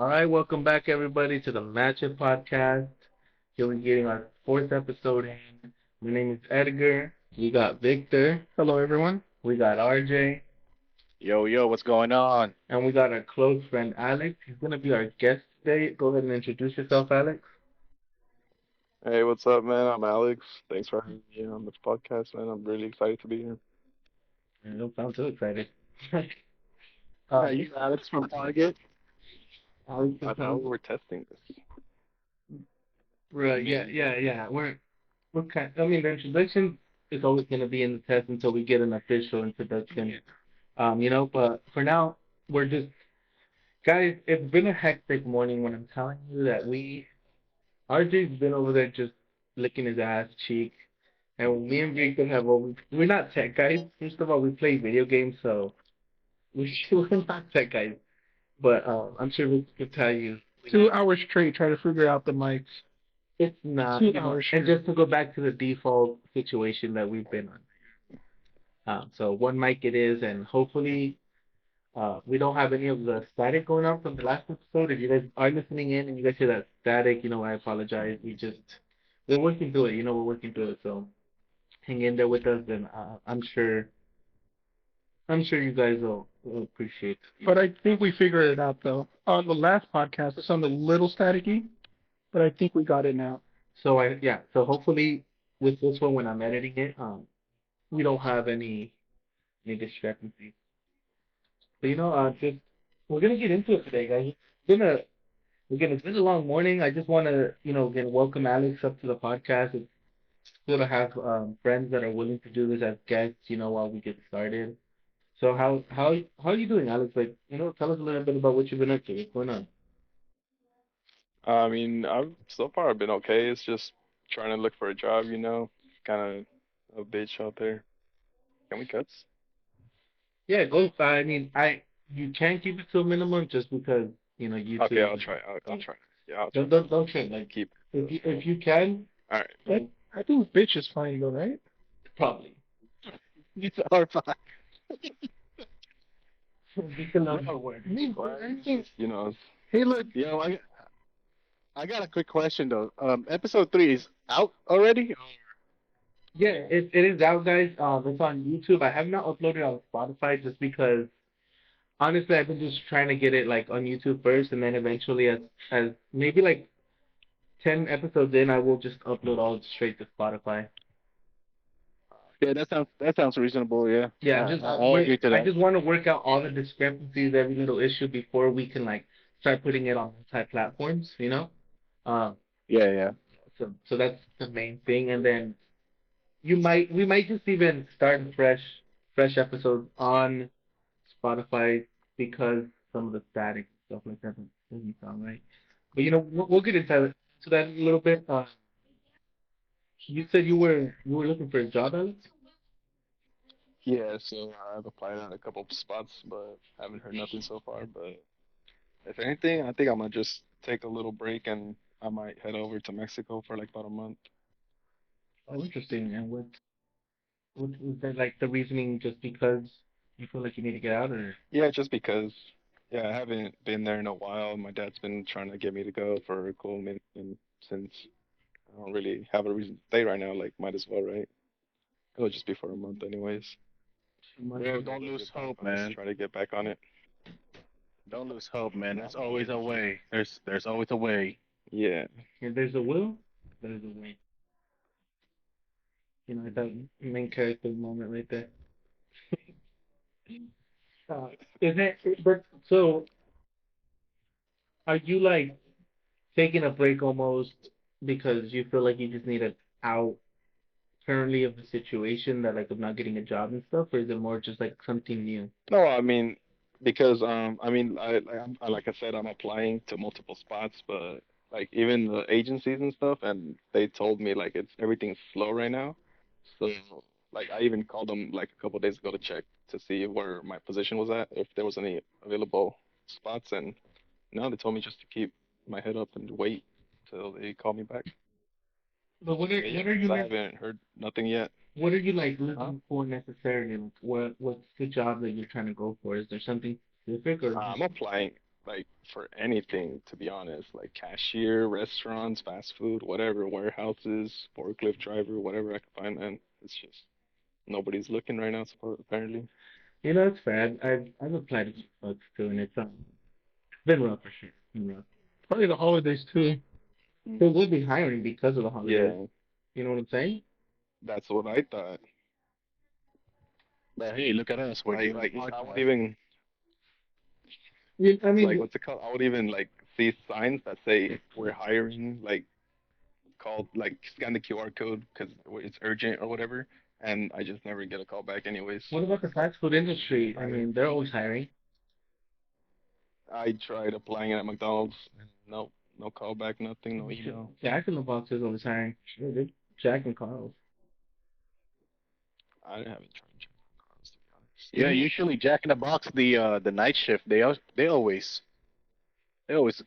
All right, welcome back everybody to the Match It podcast. Here we're getting our fourth episode in. My name is Edgar. We got Victor. Hello, everyone. We got RJ. Yo, yo, what's going on? And we got our close friend Alex. He's gonna be our guest today. Go ahead and introduce yourself, Alex. Hey, what's up, man? I'm Alex. Thanks for having me on this podcast, man. I'm really excited to be here. You don't sound too excited. You Alex from Target? Alex I is know we're testing this. right. Yeah. We're kind. I mean, the introduction is always gonna be in the test until we get an official introduction. But for now, we're just guys. It's been a hectic morning when I'm telling you that RJ's been over there just licking his ass cheek, and me and Victor have we're not tech guys. First of all, we play video games, so we're not tech guys. But I'm sure Victor could tell you 2 hours straight trying to figure out the mics. it's not. 2 hours And straight. just to go back to the default situation that we've been on. So one mic it is, and hopefully we don't have any of the static going on from the last episode. If you guys are listening in and you guys hear that static, I apologize. We're working through it. We're working through it. So hang in there with us, and I'm sure you guys will appreciate. But I think we figured it out, though. On the last podcast, it sounded a little staticky, but I think we got it now. So hopefully with this one when I'm editing it, we don't have any discrepancies. But just we're gonna get into it today, guys. It's been a long morning. I just want to, again, welcome Alex up to the podcast. It's cool to have friends that are willing to do this as guests, while we get started. So how are you doing, Alex? Like, tell us a little bit about what you've been up to. What's going on? I've so far I've been okay. It's just trying to look for a job, kind of a bitch out there. Can we cuts? Yeah, go. I mean, you can keep it to a minimum just because Okay, YouTube. I'll try. I'll try. Yeah, I'll try. Don't trip. Like Keep. if you can, All right. I think bitch is fine, though, right? probably. These are fine. You can learn our word. You know, Hey, look, Yo, I got a quick question though. Episode 3 is out already? Yeah, it is out, guys. It's on YouTube. I have not uploaded on Spotify just because honestly, I've been just trying to get it like on YouTube first, and then eventually, as maybe like 10 episodes in, I will just upload all straight to Spotify. Yeah, that sounds reasonable. Yeah, Yeah, I'll agree to I that. just want to work out all the discrepancies, every little issue before we can like start putting it on multi-platforms. Um, Yeah, yeah. so that's the main thing, and then we might just even start a fresh episode on Spotify because some of the static and stuff like that doesn't sound right. But we'll get into that in a little bit. You said you were looking for a job, Alex? yeah. So I've applied at a couple of spots, but haven't heard nothing so far. But if anything, I think I'm gonna just take a little break and I might head over to Mexico for like about a month. Oh, interesting. And what was that like the reasoning just because you feel like you need to get out or Yeah, just because, yeah, I haven't been there in a while. My dad's been trying to get me to go for a cool minute, and since I don't really have a reason to stay right now, like, might as well, right? It'll just be for a month anyways. too much? Bro, So don't let's lose get back. hope, I'll just man. try to get back on it. Don't lose hope, man. There's always a way. There's always a way. Yeah. If there's a will, there's a way. That main character moment right there. Uh, is it? But so, are you like taking a break almost because you feel like you just need an out currently of the situation that like of not getting a job and stuff, or is it more just like something new? No, because like I said, I'm applying to multiple spots, but like even the agencies and stuff, and they told me like it's everything's slow right now. So like I even called them like a couple days ago to check to see where my position was at, if there was any available spots, and no, they told me just to keep my head up and wait till they call me back. But what are So yeah, what are you so I like? haven't heard nothing yet. What are you like Huh? looking for necessarily? Like, what's the job that you're trying to go for? Is there something specific or just I'm applying. like for anything, to be honest, like cashier, restaurants, fast food, whatever, warehouses, forklift driver, whatever I can find, man. It's just nobody's looking right now, apparently. You know, it's bad. I've applied to folks too, and it's been rough for sure. It's been rough. Probably the holidays too. They will be hiring because of the holidays. Yeah, You know what I'm saying? that's what I thought. But hey, look at us. We're doing Like a I would podcast. even I mean, like what's it called? I would even like see signs that say we're hiring, like called like scan the QR code because it's urgent or whatever, and I just never get a call back anyways. what about the fast food industry? I mean, they're always hiring. I tried applying at McDonald's, and no, no call back, nothing, no email. Jack in the Box is always hiring. Sure, dude. Jack and Carl's. I haven't tried Jack Carl's, to be honest. Yeah, usually Jack in the Box, the night shift, they always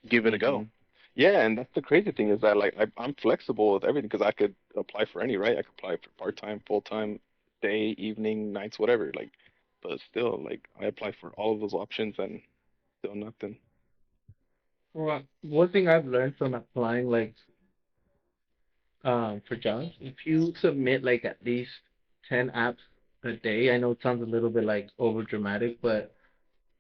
give it a go. Mhm. Yeah, and that's the crazy thing is that like I'm flexible with everything because I could apply for any, right? I could apply for part-time, full-time, day, evening, nights, whatever. Like, but still, like I apply for all of those options and still nothing. Well, one thing I've learned from applying, like, for jobs, if you submit like at least 10 apps a day, I know it sounds a little bit like over dramatic, but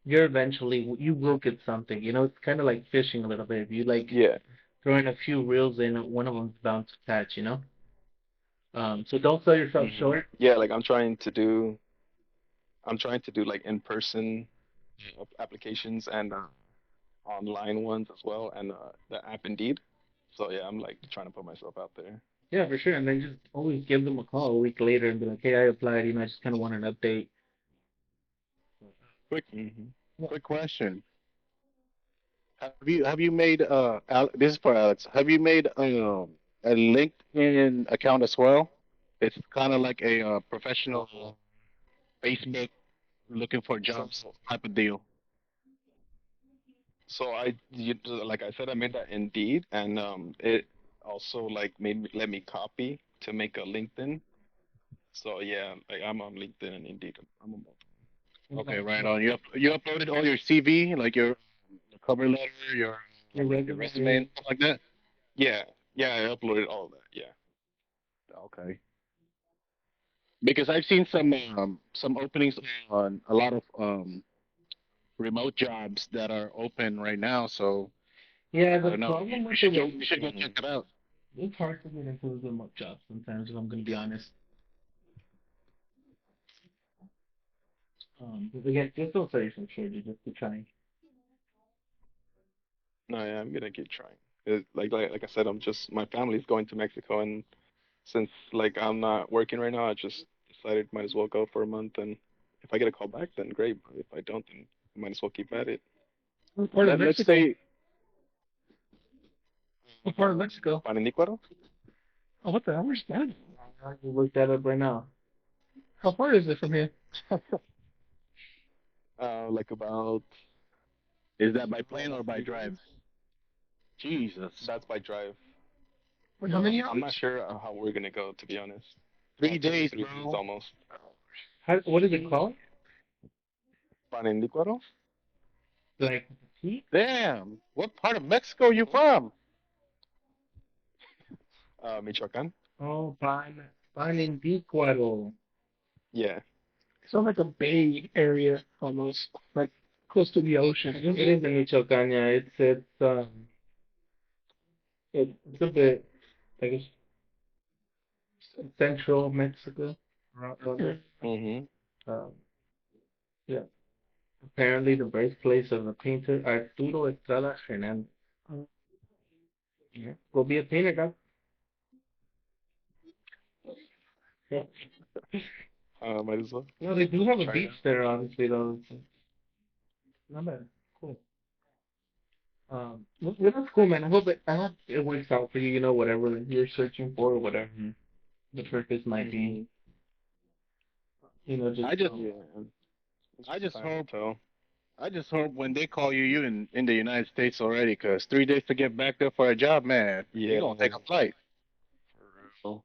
you will get something. You know, it's kind of like fishing a little bit. If you like Yeah. throwing a few reels in, one of them's bound to catch. You know. So don't sell yourself short. Yeah, like I'm trying to do like in-person applications and online ones as well, and the app Indeed. So yeah, I'm like trying to put myself out there. Yeah, for sure. And then just always give them a call a week later and be like, "Hey, I applied. You know, I just kind of want an update." Quick, Hmm. quick question. Have you made this is for Alex. Have you made a LinkedIn account as well? It's kind of like a professional Facebook looking for jobs type of deal. So like I said, I made that Indeed, and it also like let me copy to make a LinkedIn. So yeah, like I'm on LinkedIn and Indeed. I'm on both. Okay, right on. You uploaded all your CV, like your cover letter, Your your resume. resume, and stuff like that. Yeah, yeah, I uploaded all of that. Yeah. Okay. Because I've seen some openings on a lot of remote jobs that are open right now. So Yeah, I the don't know. problem with You should go check it out. it's hard to get into the remote jobs sometimes, if I'm going to be honest. But again, just don't sell yourself short. You just keep trying. No, yeah, I'm gonna keep trying. Like I said, I'm just my family's going to Mexico, and since like I'm not working right now, I just decided might as well go for a month, and if I get a call back, then great. But if I don't, then I might as well keep at it. What part of Let's Mexico? say What part of Mexico? Paninicuaro? Oh, what the hell? Where's that? I can look that up right now. How far is it from here? Like about is that by plane or by drive? Jesus. that's by drive. Wait, how many I'm not hours? sure how we're gonna go, to be honest. 3 days, 3 days bro. almost. What is it called? Paninicuaro? Like tea? Damn. What part of Mexico are you from? Michoacán? Oh, Panindícuaro. Yeah. Sounds like a bay area almost, like close to the ocean. It is in Michoacán. Yeah, it's a bit, I guess, central Mexico. Around there. Mm-hmm. Um, yeah. Apparently, the birthplace of the painter Arturo Estrada Hernandez. Yeah. Go be a painter, guys. Yeah. Might as well. No, they do have a Try it beach out. there, honestly, though. It's not bad. Cool. That's cool, man. I hope it works out for you. You know, whatever you're searching for, whatever the purpose might be. You know, just I just Yeah. It's I just time will hope tell. I just hope when they call you, you in the United States already, cause 3 days to get back there for a job, man. You Yeah. gonna take a flight. For real.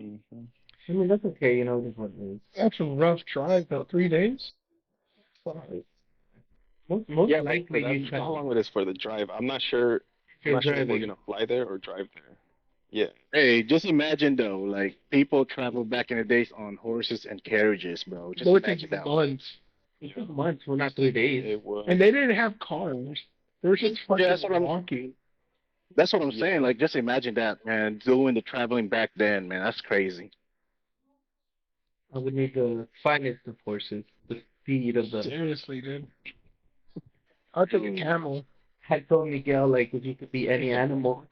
Mm-hmm. I mean, that's okay. You know, it is what it is. That's a rough drive though. 3 days. Sorry. Most Yeah, but likely you that's try how long it is for the drive. I'm not sure. I'm you're not sure if we're driving. gonna fly there or drive there. Yeah. Hey, just imagine though, like people travel back in the days on horses and carriages, bro. Just That would take imagine that. months. It took months, well, not 3 days. It was. And they didn't have cars. They were just fucking that's what I'm. walking. That's what I'm Yeah. saying. Like, just imagine that, man. Doing the traveling back then, man. That's crazy. I would need the finest of horses, the speed of the. Seriously, dude. I'll take a camel. I told Miguel, like, if you could be any animal,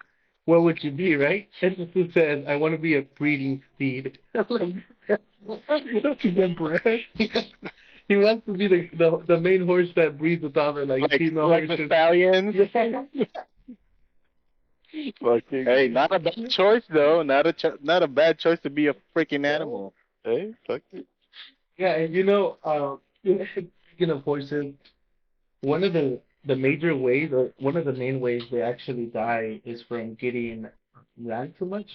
what would you be, right? And who says, I want to be a breeding steed. I'm like, To get bread. he wants to be the main horse that breeds with all the like female Like the horses. stallions. Yeah. Fucking. Hey, not a bad choice though. Not a bad choice to be a freaking animal. Hey, fuck it. Yeah, and speaking of horses, one of the major ways, or one of the main ways they actually die is from getting ran too much.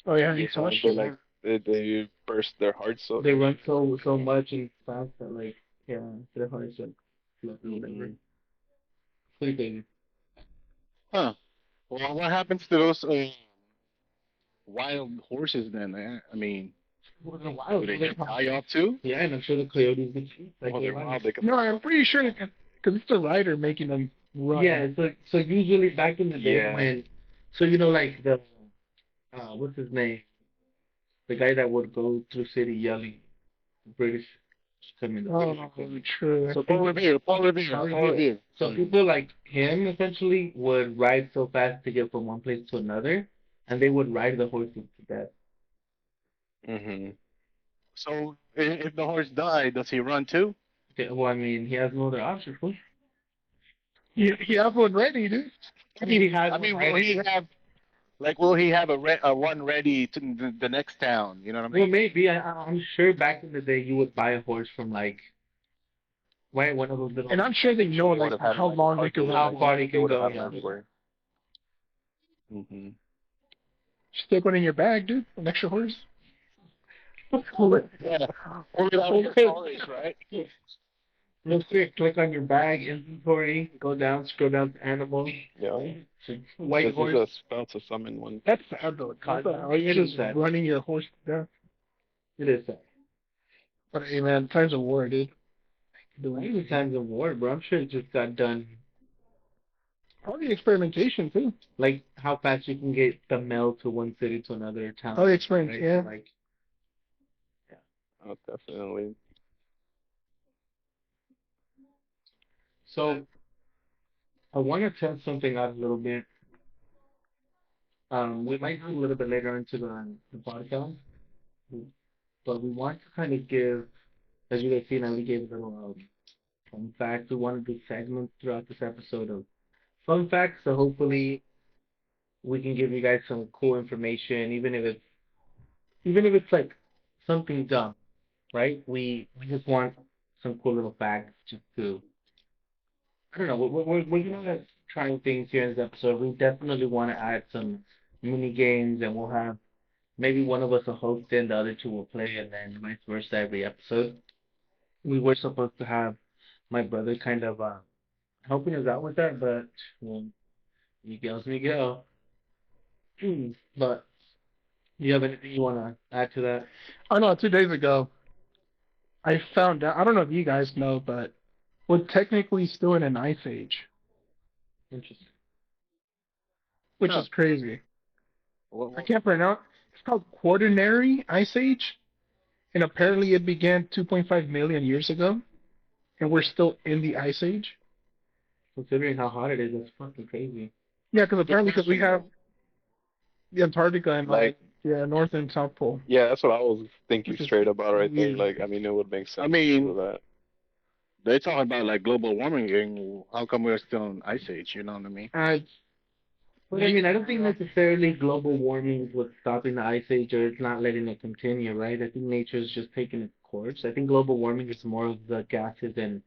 Oh yeah, Yeah, so much. they like they burst their hearts so. They run so much and fast that like yeah, their hearts like whatever. Sleeping. Huh. Well, what happens to those wild horses then? I mean, Well, they're wild. do they They're get die off too? yeah, and I'm sure the coyotes get cheap. Like Oh, they're they're wild. wild. They can. No, I'm pretty sure because it's the rider making them run. Yeah, so usually back in the day Yeah. when, so like the, what's his name? The guy that would go through city yelling, British coming. Oh, true. So Paul people, Revere, Paul Revere, Paul Paul Revere. Revere. so people like him essentially would ride so fast to get from one place to another, and they would ride the horses to death. Mm-hmm. So if the horse died, does he run too? Okay, well, I mean, he has no other option. Fool. You have one ready, dude. I mean, he has. I mean, one will he right. have like will he have a one ready to the next town? You know what I Well, mean? maybe. I'm sure back in the day you would buy a horse from like, right, one of those little. And I'm sure they know like how long they can How run. far they can go. have Yeah. everywhere. Mm-hmm. Stick one in your bag, dude. An extra horse. Yeah. Hold it out your storage, right? Real quick, click on your bag, inventory, go down, scroll down to animals. Yeah. White This is horse. a spell to summon one. That's sad though. You're It is just sad. running your horse to death. It is sad. But hey, man, times of war, dude. Many times of war, bro. I'm sure it just got done. Probably experimentation too. Like how fast you can get the mail to one city to another town. Oh, the experience, right? yeah. Like, Oh, definitely. so I want to test something out a little bit. We might do a little bit later into the podcast, but we want to kind of give, as you guys see now, we gave a little fun facts. We want to do segments throughout this episode of fun facts, so hopefully we can give you guys some cool information, even if it's like something dumb, right? We just want some cool little facts just to, I don't know, we're gonna try things here in this episode. We definitely want to add some mini games, and we'll have maybe one of us will host and the other two will play, and then vice versa every episode. We were supposed to have my brother kind of helping us out with that, but well, Miguel's Miguel. But do you have anything you want to add to that? I know 2 days ago, I found out. I don't know if you guys know, but we're technically still in an ice age, Interesting. which Huh. is crazy. What, I can't pronounce. It's called Quaternary Ice Age, and apparently it began 2.5 million years ago, and we're still in the ice age. Considering how hot it is, that's fucking crazy. Yeah, because we have the Antarctica and Like- North and South Pole. Yeah, that's what I was thinking Which is straight about right there. weird. Like, I mean, it would make sense. I mean- to do that. they're talking about like global warming. And how come we're still in ice age? You know what I mean? But I mean, I don't think necessarily global warming is what's stopping the ice age, or it's not letting it continue, right? I think nature is just taking its course. I think global warming is more of the gases and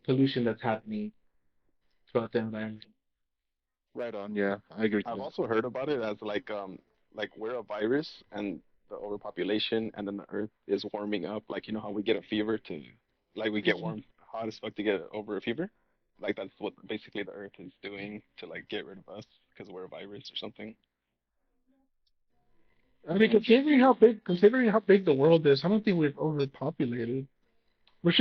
pollution that's happening throughout the environment. Right on. Yeah, I agree. I've also heard about it as like we're a virus and the overpopulation, and then the Earth is warming up. Like, you know how we get a fever to, like, we get warm hot as fuck to get over a fever. Like that's what basically the Earth is doing to like get rid of us because we're a virus or something. I mean, considering how big the world is, I don't think we've overpopulated. We're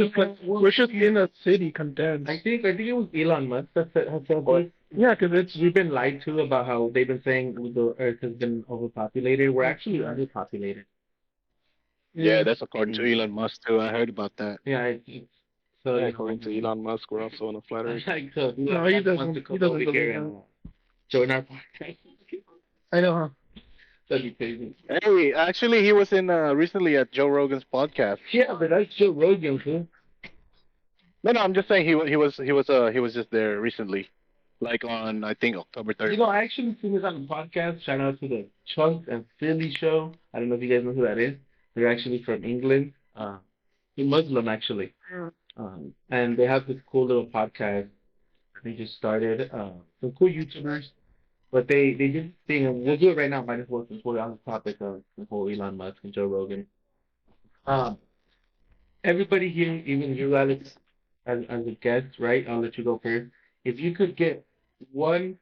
just in a city condensed. I think it was Elon Musk that said this. Yeah, because it's We've been lied to about how they've been saying the Earth has been overpopulated. We're actually underpopulated. Yeah, that's according to Elon Musk too. I heard about that. Yeah, so Yeah, according to Elon Musk, we're also on a flat Earth. like so No, Elon he Musk doesn't- wants to he come doesn't over believe here that. and join our podcast. I know, huh? That'd be crazy. Hey, actually, he was in recently at Joe Rogan's podcast. Yeah, but that's Joe Rogan, too. No, I'm just saying he was just there recently, like on I think October 3rd. You know, I actually seen this on the podcast. Shout out to the Chunks and Philly show. I don't know if you guys know who that is. They're actually from England. They're Muslim actually. And they have this cool little podcast. They just started. Some cool YouTubers. But they did this thing, and we'll do it right now. Might as well since we're on the topic of the whole Elon Musk and Joe Rogan. Everybody here, even you, Alex, as a guest, right? I'll let you go first. If you could get one,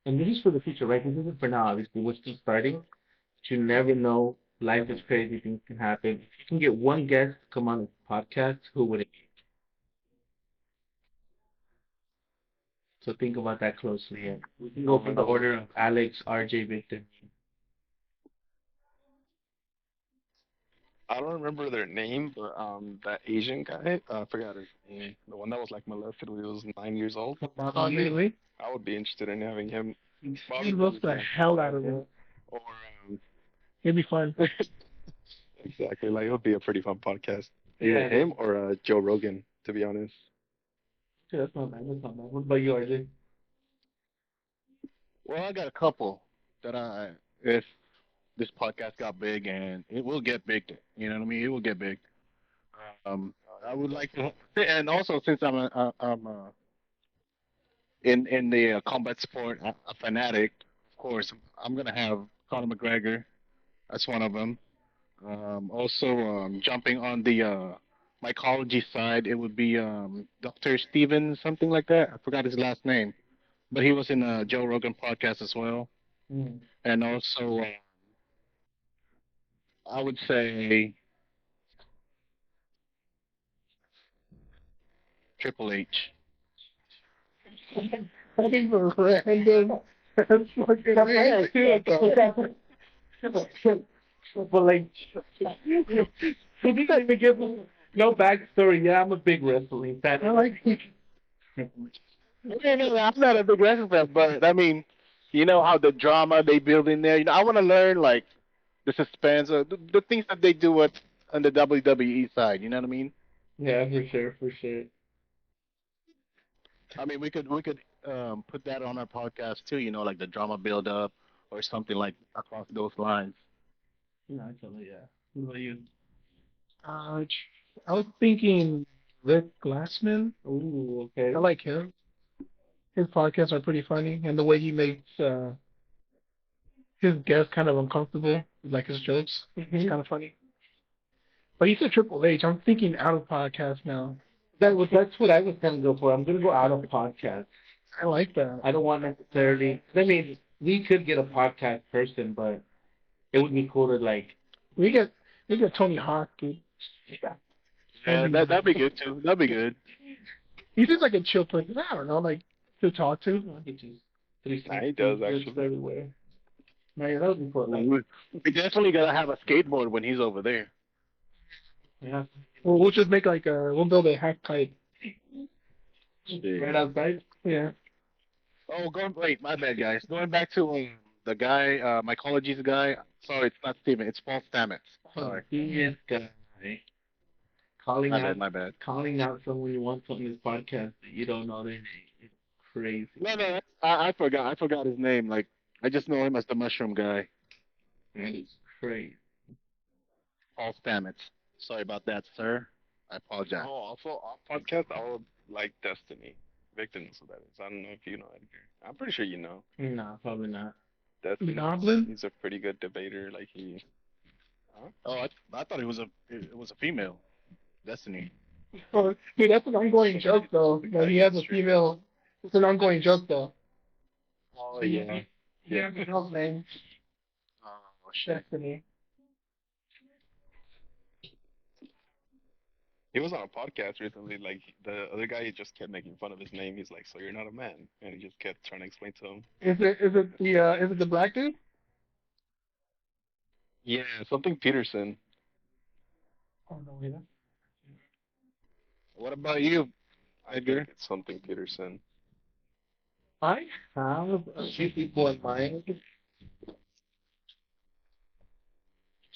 and this is for the future, right? This isn't for now, obviously. We're still starting. But you never know. Life is crazy. Things can happen. If you can get one guest to come on this podcast, who would it be? So think about that closely. And we can go from the order of Alex, RJ, Victor. I don't remember their name, but that Asian guy, I forgot his name. The one that was like molested when he was 9 years old. Oh, really? I would be interested in having him. He loves the hell out of it. Or It'd be fun. exactly, like it would be a pretty fun podcast. Yeah. Either him or Joe Rogan, to be honest. Yeah, that's not bad. That's not bad. What about you, RJ? Well, I got a couple that if this podcast got big, and it will get big, you know what I mean? It will get big. I would like to, and also since I'm in the combat sport, a fanatic, of course, I'm gonna have Conor McGregor. That's one of them. Also, jumping on the mycology side, it would be Dr. Steven, something like that. I forgot his last name, but he was in a Joe Rogan podcast as well. And also, I would say Triple H. Random. That's fucking amazing. But like, you didn't even give me no backstory. Yeah, I'm a big wrestling fan. I like it. No, I'm not a big wrestling fan, but I mean, you know how the drama they build in there. You know, I want to learn like the suspense, or the things that they do at on the WWE side. You know what I mean? Yeah, for sure, for sure. I mean, we could put that on our podcast too. You know, like the drama build up or something like across those lines. No, actually, yeah. What about you? I was thinking Rick Glassman. Ooh, okay. I like him. His podcasts are pretty funny, and the way he makes his guests kind of uncomfortable, like his jokes, it's kind of funny. But he said Triple H. I'm thinking out of podcast now. That's what I was gonna go for. I'm gonna go out of podcast. I like that. I don't want necessarily. I mean, we could get a podcast person, but it would be cool to like. We get Tony Hawk, dude. Yeah, that'd be good too. That'd be good. He seems like a chill person. I don't know, like to talk to. He just 360 Nah, he does, grips actually. everywhere. No, yeah, that would be cool. Like, We definitely gotta have a skateboard when he's over there. yeah, We'll just make like we'll build a half pipe. right outside. Yeah. Oh, wait, my bad, guys. Going back to the guy, mycology's guy. Sorry, it's not Steven. It's Paul Stamets. Sorry, He is guy calling out, my bad. calling out someone you want on this podcast that you don't know their name. It's crazy. No, I forgot. I forgot his name. Like, I just know him as the mushroom guy, It's crazy. Paul Stamets. Sorry about that, sir. I apologize. Oh, also off podcast, I would like Destiny. Victor knows who that is. I don't know if you know Edgar. I'm pretty sure you know. No, probably not. Destiny. Goblin? He's a pretty good debater. Like he. Oh, I thought it was a female. Destiny. Oh, dude, that's an ongoing joke though. That he has a female. It's an ongoing joke though. Oh yeah. Yeah, the girl's name Oh shit. Destiny. He was on a podcast recently. Like the other guy, he just kept making fun of his name. He's like, "So you're not a man," and he just kept trying to explain to him. Is it the black dude? Yeah, something Peterson. Oh no, wait. What about you, I Edgar? think it's something Peterson. I have a few people in mind,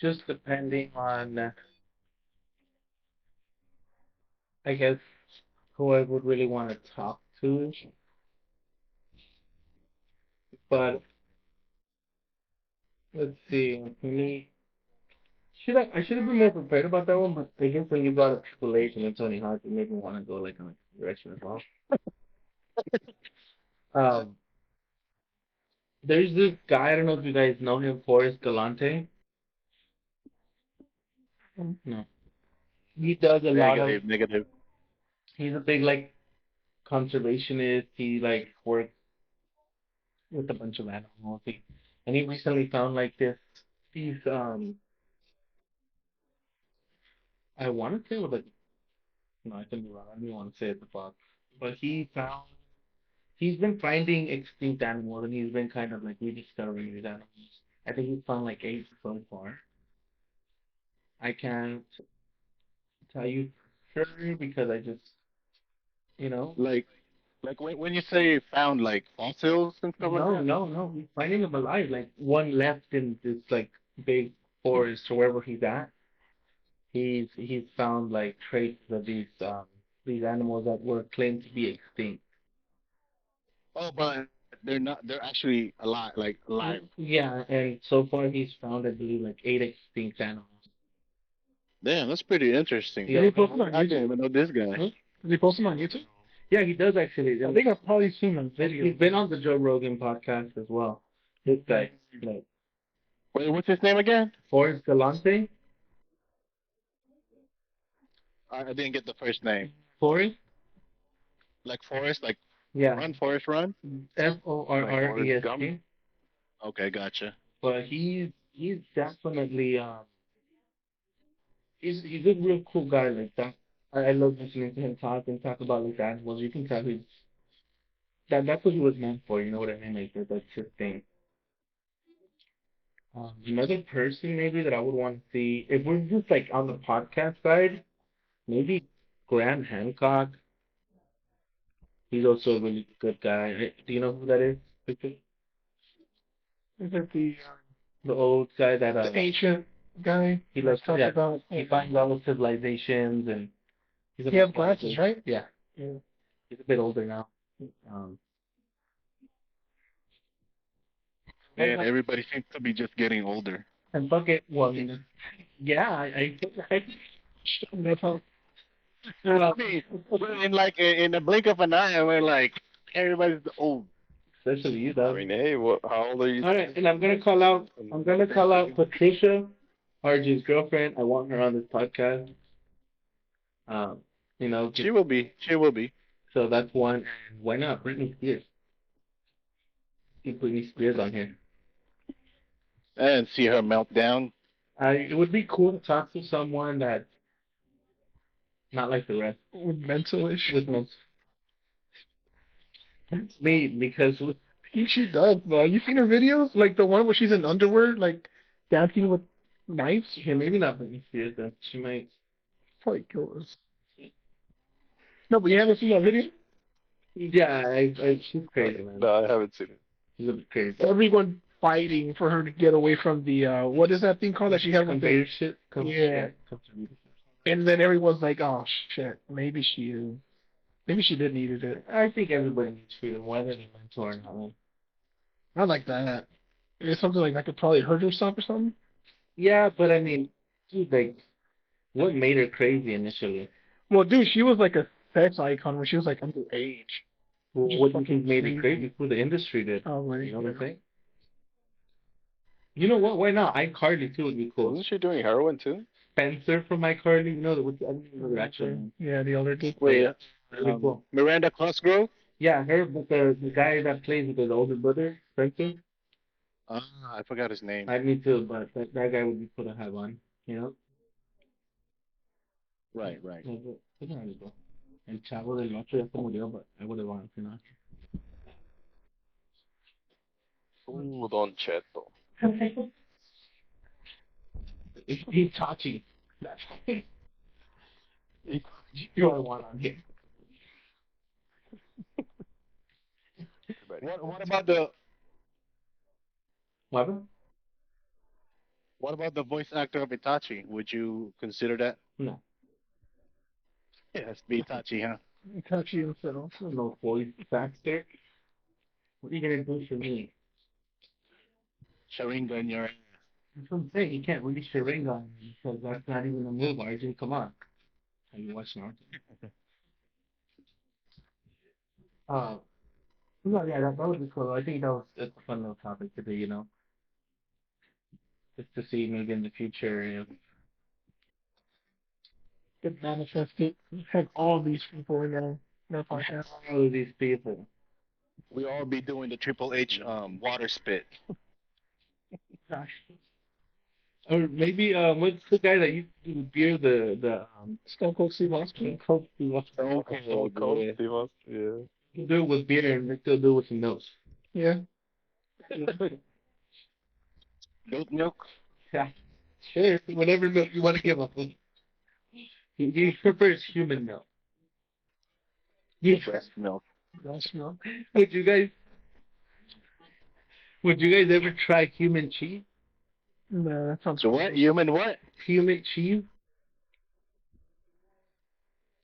just depending on, I guess, who I would really want to talk to. But let's see, me. I should have been more prepared about that one, but I guess when you brought up Triple H and Tony Hawk, it made me want to go like in a direction as well. Um, there's this guy, I don't know if you guys know him, Forrest Galante. No. He does a lot of, Negative, negative. he's a big like conservationist. He like works with a bunch of animals. And he recently found like these I want to say it was like no, I can be wrong. I don't want to say it the fuck. But he's been finding extinct animals and he's been kind of like rediscovering these animals. I think he's found like 8 so far. I can't tell you for sure because I just you know Like when you say found like fossils and stuff like no, that. no, no. He's finding them alive. Like one left in this like big forest or wherever he's at. He's found like traces of these animals that were claimed to be extinct. Oh, but they're not. They're actually alive. Like alive. Yeah, and so far he's found I believe like 8 extinct animals. Damn, that's pretty interesting. Yeah. Did he post them on I didn't YouTube? even know this guy. Did he post them on YouTube? Yeah, he does actually. I think I've probably seen them He's videos. been on the Joe Rogan podcast as well. This guy, like Wait, what's his name again? Forrest Galante. I didn't get the first name. Forrest? Like Forrest, like Yeah. run, Forrest, run. FORREST. Okay, gotcha. But he's definitely he's a real cool guy like that. I love listening to him talk about like animals. You can tell that's what he was meant for. You know what I mean? Like that's his thing. Another person maybe that I would want to see if we're just like on the podcast side, maybe Graham Hancock. He's also a really good guy. Do you know who that is, Victor? Is that the The old guy that the ancient guy? he loves talked yeah, about. he finds all the civilizations and he's a He has glasses, right? Yeah, Yeah. he's a bit older now. Um, And everybody seems to be just getting older. and Bucket, well, yeah, That's how. I mean, in like in the blink of an eye, we're like everybody's old. especially you, I though. mean, hey, how old are you? All right, and I'm gonna call out Patricia, RJ's girlfriend. I want her on this podcast. You know, She will be. She will be. so that's one. And why not Britney Spears? Keep Britney Spears on here. And see her melt down. It would be cool to talk to someone that's not like the rest. With mental issues. With most me, because with, I think she does, bro. You seen her videos? Like the one where she's in underwear, like dancing with knives? yeah, maybe not Britney Spears. Then she might. Probably kill us. No, but you haven't seen that video? Yeah, she's crazy, man. No, I haven't seen it. She's a bit crazy. Everyone fighting for her to get away from the what is that thing called that she had with the, Conveyor shit. Yeah. and then everyone's like, oh shit, maybe she did needed it. I think everybody needs freedom, whether they meant to or not. Man. Not like that. It's something like that could probably hurt herself or something. Yeah, but I mean, dude, like, what made her crazy initially? Well, dude, she was like a sex icon when she was like underage. What do you think made crazy. her crazy? Who the industry did? Oh, You know what I'm saying? You know what? Why not? iCarly too would be cool. Wasn't she doing heroin too? Spencer from iCarly. You know, I don't know the actual name. Yeah, the older dude. Wait, Really cool. Miranda Cosgrove? Yeah, her, but the guy that plays with his older brother, Spencer. I forgot his name. Me too, but that guy would be cool to have on. You know. Right, right. Pues algo. El Chavo del Ocho ya se murió, but I would have wanted to know. Don Cheto. It's Itachi. That's you are one on here. What about the What? what about the voice actor of Itachi? Would you consider that? No. Yeah, it's be Itachi, huh? Itachi himself. No voice actor. What are you gonna do for me? Sharingan in your That's what I'm saying. You can't release Sharingan because that's not even a move, Arjun. Come on. Have you watched Naruto? No, yeah, that would be cool. I think it's a fun little topic today, you know. Just to see maybe in the future if Get manifested. Have all these people in their podcast. all of these people. we all be doing the Triple H water spit. Gosh. Or maybe what's the guy that used to do beer? The Stone Cold Steve Austin. Coke. He wants Okay, Stone Cold yeah. Steve Austin, yeah. to do it with beer and they still do it with some notes. Yeah. Goat milk. Yeah, sure. Whatever milk you want to give him. He prefers human milk. Breast milk. That's not. Would you guys? Would you guys ever try human cheese? No, that sounds So what? Human what? Human cheese?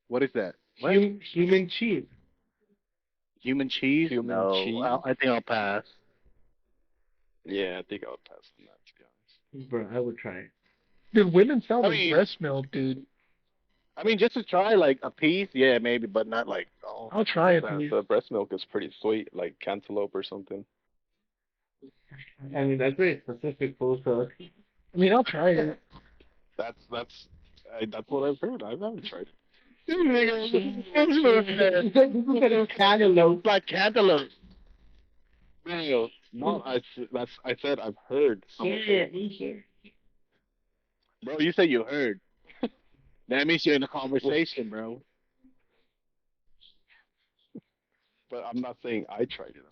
What is that? What? Human cheese. Human cheese? Human no, cheese? I think I'll pass. Yeah, I think I would pass on that, to be honest. Bro, I would try it. Dude, women sell I like mean- breast milk, dude. I mean, just to try like a piece, yeah, maybe, but not like. Oh. I'll try it. The breast milk is pretty sweet, like cantaloupe or something. I mean, that's very specific, food, so. I mean, I'll try it. That's what I've heard. I haven't tried it. Cantaloupe. Like cantaloupe. No, I said I've heard. Bro, you said you heard. That means you're in a conversation, bro. But I'm not saying I tried it.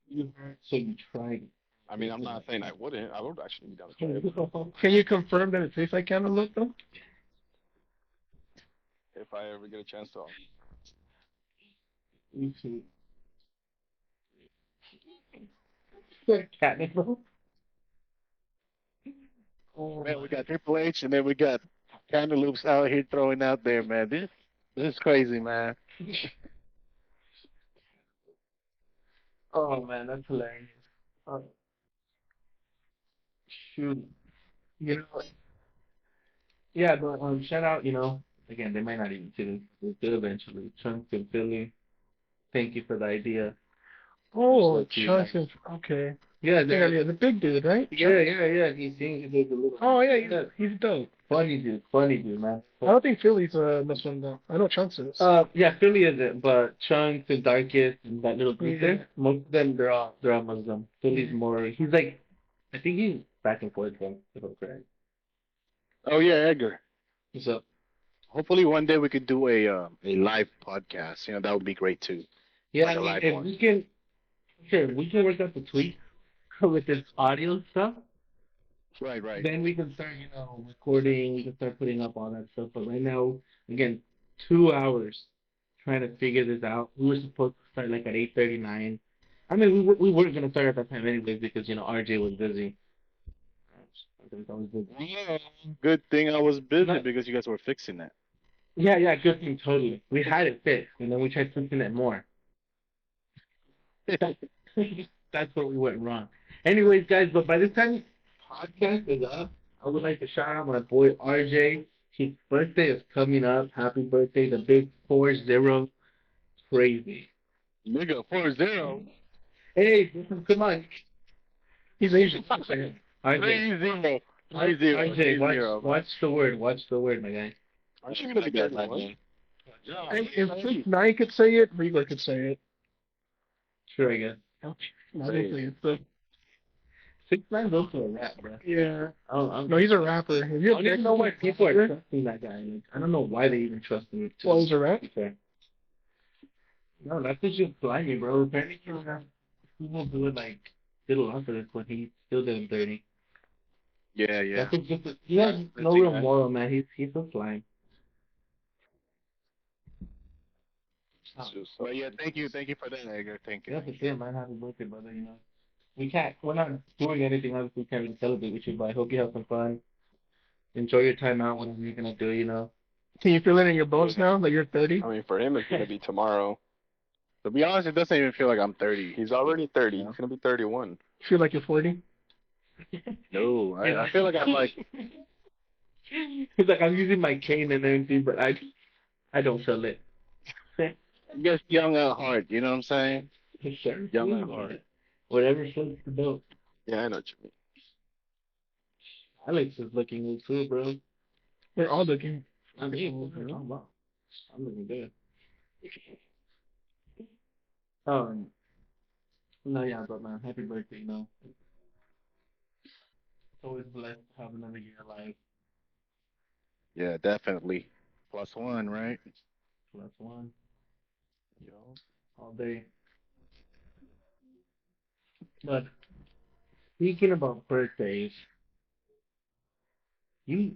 You heard, so you tried it. I mean, I'm not saying I wouldn't. I would actually be down to try it Can you confirm that it tastes like cantaloupe, though? if I ever get a chance to. You see. Catnip. Oh, Man, we got Triple H, and then we got cantaloupes out here throwing out there, man. This is crazy, man. oh man, that's hilarious. Shoot. You know, yeah, but shout out, you know, again, they might not even see this. They will eventually. Chunks in Philly. Thank you for the idea. Oh, Let's see, Chunks is okay. Yeah, Yeah, the big dude, right? yeah. He's singing the little. Oh yeah, he's dope. Funny dude, man. I don't think Philly's this one though. I know Chunks is. Yeah, Philly isn't, but Chunks and Darkest and that little group Yeah. there, most of them they're all Muslim. Philly's more. He's like, I think he's back and forth from, if I'm correct. Oh yeah, Edgar. What's up? Hopefully one day we could do a live podcast. You know, that would be great too. Yeah, Like a I mean, live if one. we can, sure, we can work out the tweak with this audio stuff. Right, right. Then we can start, you know, recording. We can start putting up all that stuff. But right now, again, 2 hours trying to figure this out. We were supposed to start like at 8:39. I mean, we were gonna start at that time anyways because you know RJ was busy. I was always busy. Yeah, good thing I was busy Not- because you guys were fixing that. Yeah, good thing, totally. We had it fixed, and then we tried fixing it more. That's where we went wrong. Anyways, guys, but by this time podcast is up, I would like to shout out my boy RJ. His birthday is coming up. Happy birthday, the big 40. Crazy. Nigga, 4-0. Hey, come on. He's Asian. RJ. Crazy. RJ, 3-0. watch the word. Watch the word, my guy. Aren't you gonna be that bad, 31? man? Yeah, Hey, if 6ix9ine could say it, Reaper could say it. Sure, I guess. Not gonna say it, but 6ix9ine's also a rap, bro. yeah. I'm, No, he's a rapper. If I you're don't even know why people are trusting that guy. Like, I don't know why they even trust him. Well, he's a rap. Okay. No, that's just blinding, bro. Apparently, people do it like did a lot for this when he still did him dirty. yeah. That's just he has no real moral, man. He's so slime. It's just But yeah, thank you for that, Edgar. Thank you. Yeah, for sure, man. Happy birthday, brother. You know, we're not doing anything else. We can't really celebrate with you, but I hope you have some fun. Enjoy your time out. Whatever you're gonna do, you know. Can you feel it in your bones now that you're 30? I mean, for him, it's gonna be tomorrow. To be honest, it doesn't even feel like I'm 30. He's already 30. Yeah. He's gonna be 31. Feel like you're 40? No, I feel like I'm like, He's like, I'm using my cane and everything, but I don't feel it. just young at heart. You know what I'm saying? Sure. Young at heart. Whatever floats the boat. Yeah, I know what you mean. Alex is looking good too, bro. We're all looking. I mean, I'm looking good. No, yeah, but man, happy birthday, you know. It's always blessed to have another year alive. Yeah, definitely. +1, right? Plus one, Yo. all day. But speaking about birthdays, you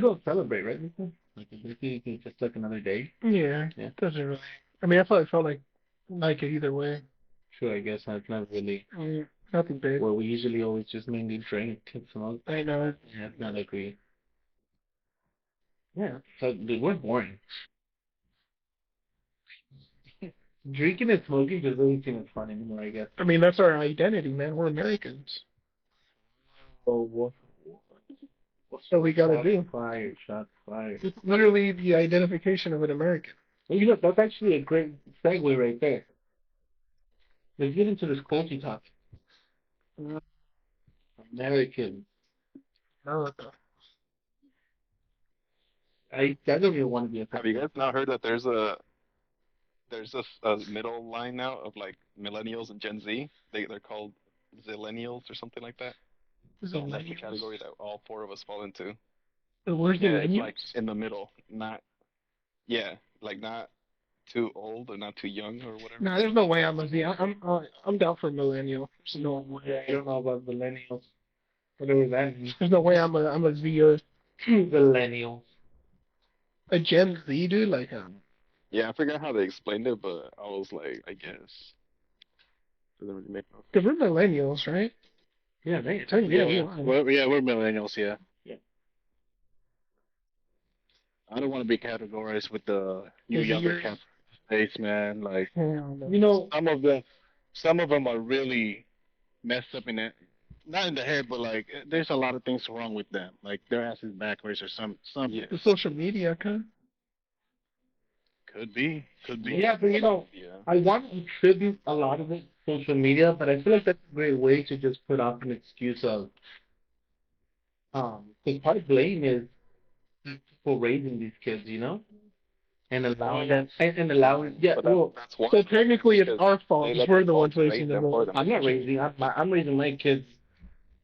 don't celebrate, right, Mister? Like a birthday is just like another day. Yeah. Yeah. Doesn't really. I mean, I felt like it either way. Sure, I guess that's not really Nothing big. where we usually always just mainly drink and smoke. I know it. Yeah, it's not like we. Yeah, so dude, we're boring. Drinking and smoking just doesn't seem as fun anymore, I guess. I mean, that's our identity, man. We're Americans. So So we gotta do. Fired, shots fired. It's literally the identification of an American. Well, you know, that's actually a great segue right there. Let's get into this culture talk. Americans. America. I don't even want to be a Have you guys not heard that there's a middle line now of like millennials and Gen Z? They're called zillennials or something like that. That's the Zillennials? category that all four of us fall into. Where's the Yeah, it's millennials? like in the middle, not like not too old or not too young or whatever. Nah, there's no way I'm a Z. I'm down for millennial. There's no way. I don't know about millennials. Whatever that means. There's no way I'm a Z or Millennials. a Gen Z dude. Like, Yeah, I forgot how they explained it, but I was like, I guess doesn't really make no sense. cause we're millennials, right? Yeah, man. Yeah, we Yeah, are. we're millennials. Yeah. Yeah. I don't want to be categorized with the new Is younger your- cap space, man. Like Hell no. You know, some of them are really messed up in it. Not in the head, but like there's a lot of things wrong with them. Like their ass is backwards or some Yeah. The social media, kind. could be. yeah, but you know, Yeah. I want to attribute a lot of it to social media, but I feel like that's a great way to just put off an excuse of, because part of blame is people raising these kids, you know, and allowing them, and allowing, yeah, But well, that's one. So technically, it's Because our fault. they 'Cause let we're the the ones adults raising raise them them. for them. I'm not raising, I'm raising my kids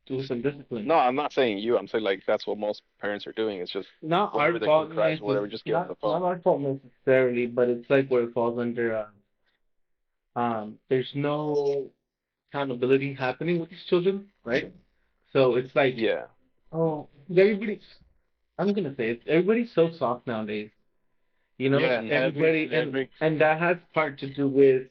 to some discipline. No, I'm not saying you. I'm saying like that's what most parents are doing. It's just Not whatever our they fault, can crash, whatever, just give them the phone. not our fault necessarily, but it's like where it falls under, there's no accountability happening with these children, right? So it's like, Yeah. oh, everybody's, I'm gonna say it, everybody's so soft nowadays. You know, Yeah, and that has part to do with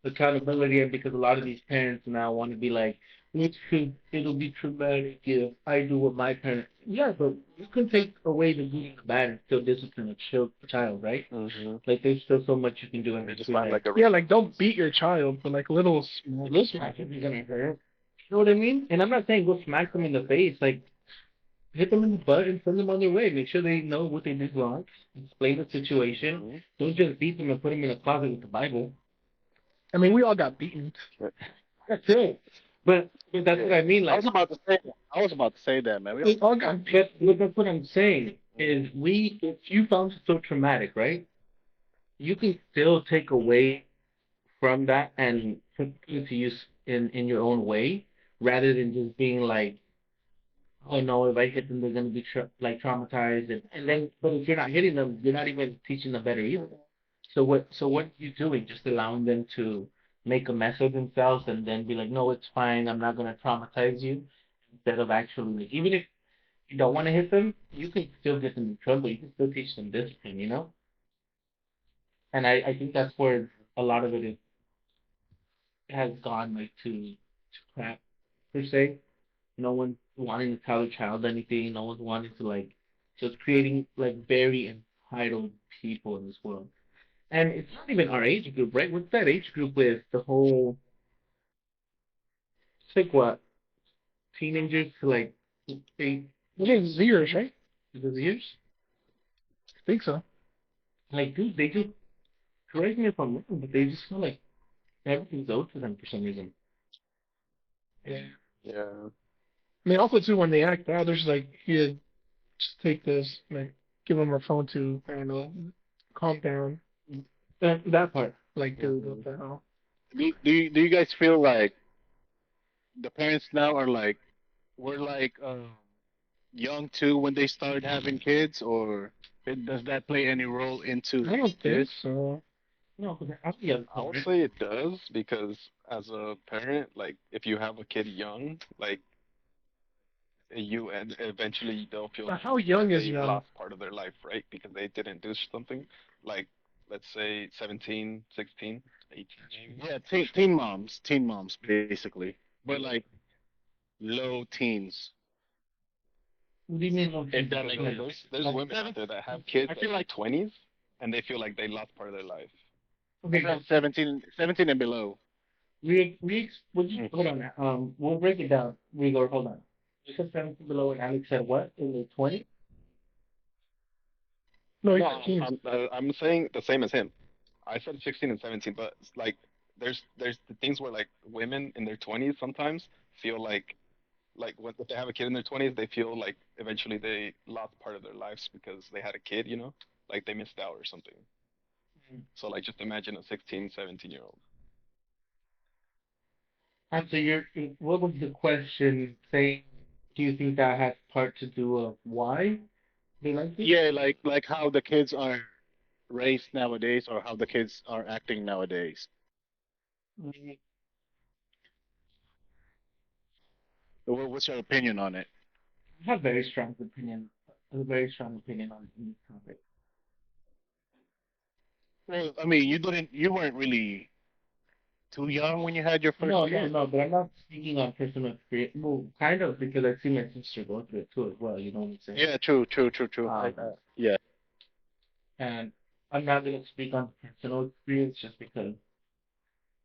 accountability, and because a lot of these parents now want to be like, it'll be traumatic if I do what my parents. Yeah, but you can take away the good and the bad and still discipline a child, right? Mm-hmm. Like there's still so much you can do in They this just find like a Yeah, like don't beat your child, but like little. little smack isn't gonna hurt. You know what I mean? And I'm not saying go smack them in the face, like hit them in the butt and send them on their way. Make sure they know what they did wrong. Explain the situation. Mhm. Don't just beat them and put them in a closet with the Bible. I mean, we all got beaten. That's it. But that's what I mean. I Like, was about to say that. I was about to say that, man. We all got but that's what I'm saying is if you found it so traumatic, right? You can still take away from that and put it to use in your own way, rather than just being like, oh no, if I hit them, they're gonna be like traumatized, and then but if you're not hitting them, you're not even teaching them better either. So what are you doing? Just allowing them to make a mess of themselves and then be like, no, it's fine. I'm not gonna traumatize you. Instead of actually, like, even if you don't want to hit them, you can still get them in trouble. You can still teach them discipline, you know. And I think that's where a lot of it has gone like to crap per se. No one wanting to tell a child anything. No one's wanting to like just creating like very entitled people in this world. And it's not even our age group, right? What's that age group with the whole it's like what teenagers to like 8 years, right? years? I think so. Like, dude, they just correct me if I'm wrong, but they just feel like everything's owed to them for some reason. Yeah. Yeah. I mean, also too, when they act out, there's like, here, just take this, like, give them a phone to, I don't know, calm down. That part. Like, dude, what the hell? Do you guys feel like the parents now are like we're like young too when they started having kids, or does that play any role into I don't think this? so. No, because I'll be a I would say it does because as a parent, like if you have a kid young, like you and eventually they'll feel But like how young is they young? lost part of their life, right? Because they didn't do something like let's say 17, 16, 18 maybe. Yeah, teen moms basically, but like low teens. What do you mean? No, If that Because makes like sense. there's like women out seven? there that have kids I at feel like like 20s and they feel like they lost part of their life. Okay, like 17 and below. would you hold on? We'll break it down. We go. Hold on. You said 17 below, and Alex said what? In the 20? No, No, he's teens. I'm saying the same as him. I said 16 and 17, but it's like there's the things where like women in their 20s sometimes feel like when if they have a kid in their 20s, they feel like eventually they lost part of their lives because they had a kid, you know? Like they missed out or something. So like just imagine a 16, 17-year-old. And so what was the question saying? Do you think that has part to do of why they like it? Yeah, like how the kids are raised nowadays, or how the kids are acting nowadays. Mm, What's your opinion on it? I have a very strong opinion on this topic. Well, I mean, you weren't really too young when you had your first kid. No, but I'm not speaking on personal experience. Well, kind of because I see my sister go through it too as well. You know what I'm saying? Yeah, true. Um, Yeah, and I'm not gonna speak on personal experience just because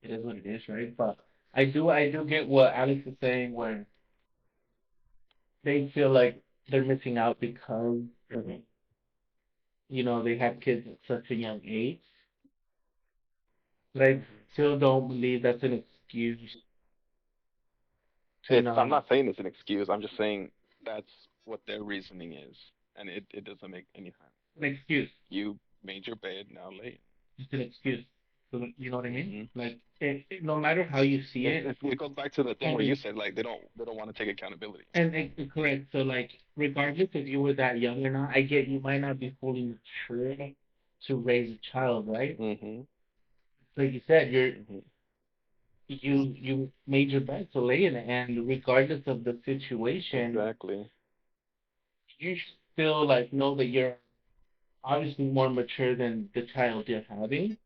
it is what it is, right? But I do get what Alex is saying, where they feel like they're missing out because they had kids at such a young age. But I still don't believe that's an excuse to It's I'm not not saying it's an excuse. I'm just saying that's what their reasoning is, and it doesn't make any sense. an excuse, You made your bed, now lay. just an excuse. So you know what I mean? Mm-hmm. Like no matter how you see it, It goes back to the thing where you and said like they don't want to take accountability. correct. So like regardless if you were that young or not, I get you might not be fully mature to raise a child, right? Mm-hmm. Like you said, Mm-hmm. you made your bed to lay in it, and regardless of the situation, Exactly. you still like know that you're obviously more mature than the child you're having,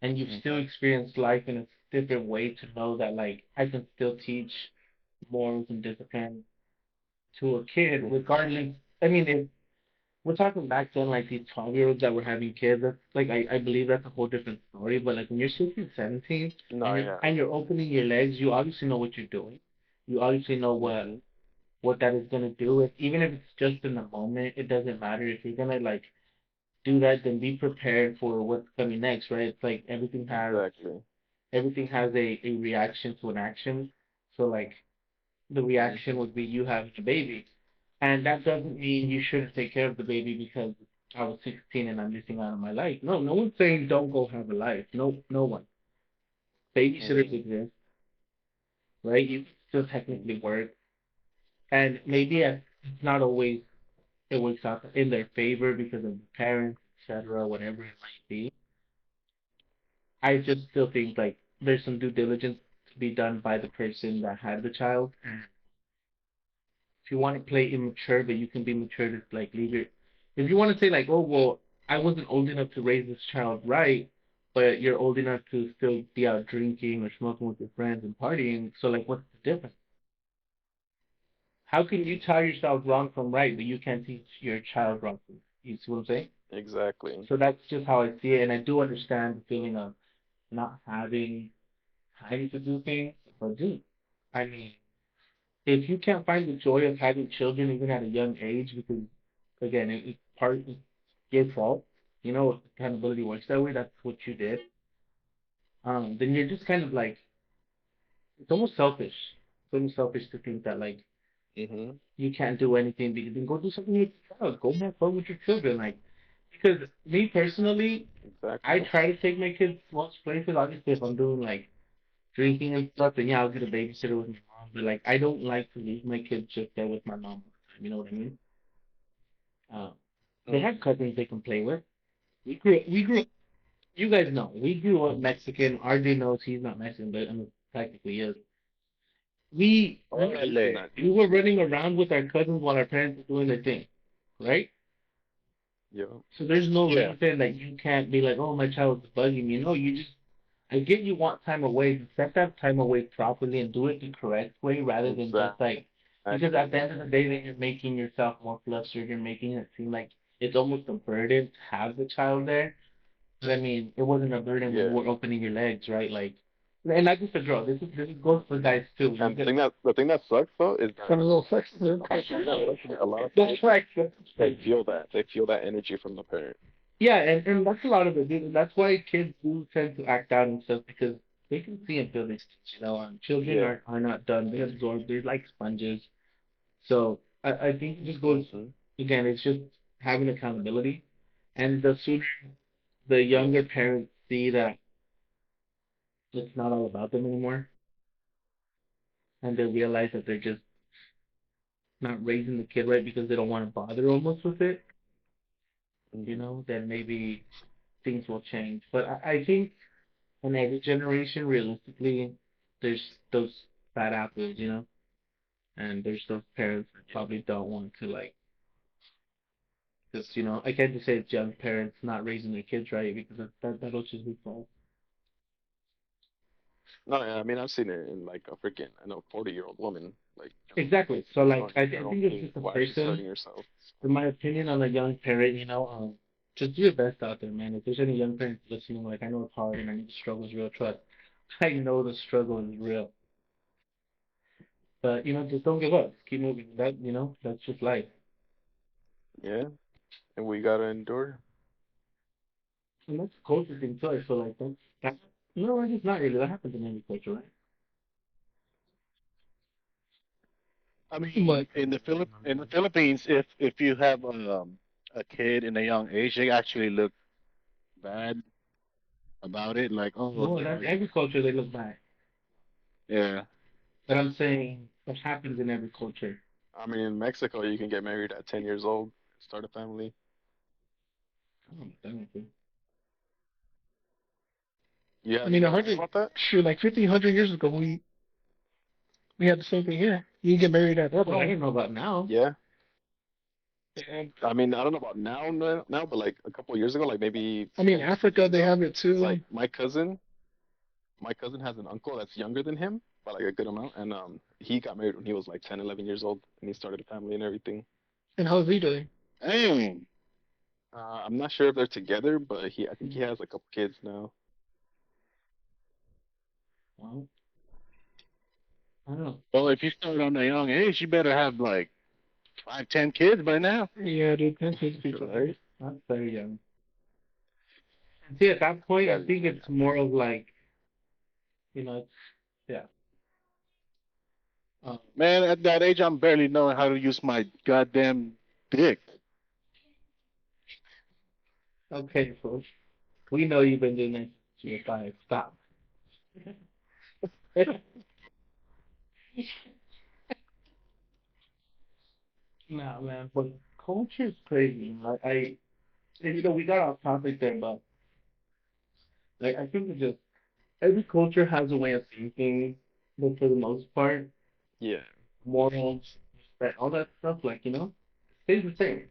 and you've still experienced life in a different way to know that like I can still teach morals and discipline to a kid, regardless. I mean, if we're talking back then, like these 12-year-olds that were having kids, that's like I believe that's a whole different story. But like when you're 16, 17, No, yeah. and you're opening your legs, you obviously know what you're doing. You obviously know Mm-hmm. what that is gonna do. Even if it's just in the moment, it doesn't matter. If you're gonna like do that, then be prepared for what's coming next, right? It's like everything has Exactly. a reaction to an action. So like the reaction would be you having a baby. And that doesn't mean you shouldn't take care of the baby because I was 16 and I'm missing out on my life. No, no one's saying don't go have a life. No, no one. Babysitters exist, right? You still technically work, and maybe it's not always it works out in their favor because of the parents, etc., whatever it might be. I just still think like there's some due diligence to be done by the person that had the child. If you want to play immature, but you can be mature to like leave it. If you want to say like, oh well, I wasn't old enough to raise this child right, but you're old enough to still be out drinking or smoking with your friends and partying. So like, what's the difference? How can you tell yourself wrong from right, but you can't teach your child wrong from? You see what I'm saying? Exactly. So that's just how I see it, and I do understand the feeling of not having time to do things. But dude, I mean, if you can't find the joy of having children even at a young age, because again, it's part of your fault. You know, if accountability works that way, that's what you did. Then you're just kind of like it's almost selfish. It's almost selfish to think that like Mhm. you can't do anything because then go do something with your child. Go have fun with your children. Like because me personally, I Exactly. try to take my kids most places. Obviously, if I'm doing like drinking and stuff, then yeah, I'll get a babysitter with my mom. But like, I don't like to leave my kids just there with my mom all the time. You know what I mean? Uh, they have Mhm. cousins they can play with. We grew. You guys know we grew up Mexican. RJ knows he's not Mexican, but I mean technically is. We we At least he's Órale. not. we were running around with our cousins while our parents were doing their thing, right? Yo. So there's no Yeah. reason that you can't be like, oh, my child's bugging me. No, you just, I get you want time away, but set that time away properly and do it the correct way rather than just like, because at the end of the day, then you're making yourself more flustered. You're making it seem like it's almost a burden to have the child there. But I mean, it wasn't a burden when you Yeah. were opening your legs, right? Like, and not just a girl. This goes for guys too. You And get, the thing that sucks though is Kind of a little sexist. that a lot of that's right. they feel that energy from the parent. Yeah, and that's a lot of it, dude. That's why kids do tend to act out and stuff because they can see and feel these things, you know. Children Yeah. are not done. They absorb. They're like sponges. So I think it just goes Mhm. again. It's just having accountability, and the sooner the younger parents see that it's not all about them anymore, and they realize that they're just not raising the kid right because they don't want to bother almost with it, you Mhm. know, then maybe things will change. But I think in every generation, realistically, there's those bad apples, you know, and there's those parents that probably don't want to like, just I can't just say it's young parents not raising their kids right because that'll just be false. No, yeah, I mean I've seen it in like a freaking 40-year-old woman like Exactly. So like, telling I her own think it's thing just a why she's person. hurting herself. In my opinion, on a young parent, just do your best out there, man. If there's any young parents listening, like I know it's hard and I know the struggle is real. Trust, I know the struggle is real. But just don't give up. Just keep moving. That's just life. Yeah, and we gotta endure. And that's a culture thing too. I feel like that. No, I guess not really. That happens in every culture, right? I mean, But in the Philippines, if you have a kid in a young age, they actually look bad about it. Like, oh, No, that's every culture they look back. yeah. But I'm saying that happens in every culture. I mean, in Mexico, you can get married at 10 years old, start a family. Oh, definitely. I Yeah, mean, you know about that? sure, like 50, 100 years ago, we had the same thing here. You get married at Well, that but I point. don't know about now. Yeah. And I mean, I don't know about now, but like a couple years ago, like maybe I mean, 10, 15 Africa, years they ago, have it too. like my cousin has an uncle that's younger than him by like a good amount, and he got married when he was like 10, 11 years old, and he started a family and everything. And how's he doing? Dang. I'm not sure if they're together, but I think he has a couple kids now. Well, I don't know. Well, if you start on a young age, you better have like 5, 10 kids by now. Yeah, dude, that's his people. Right? That's very young. And see, at that point, I Yeah. think it's more of like, it's, yeah. Man, at that age, I'm barely knowing how to use my goddamn dick. Okay, folks. We know you've been doing this to your five. Stop. Nah, man, but culture is crazy. And, we got off topic there, but like, I think it just every culture has a way of seeing things, but for the most part, Yeah. morals, respect, all that stuff, like, stays the same.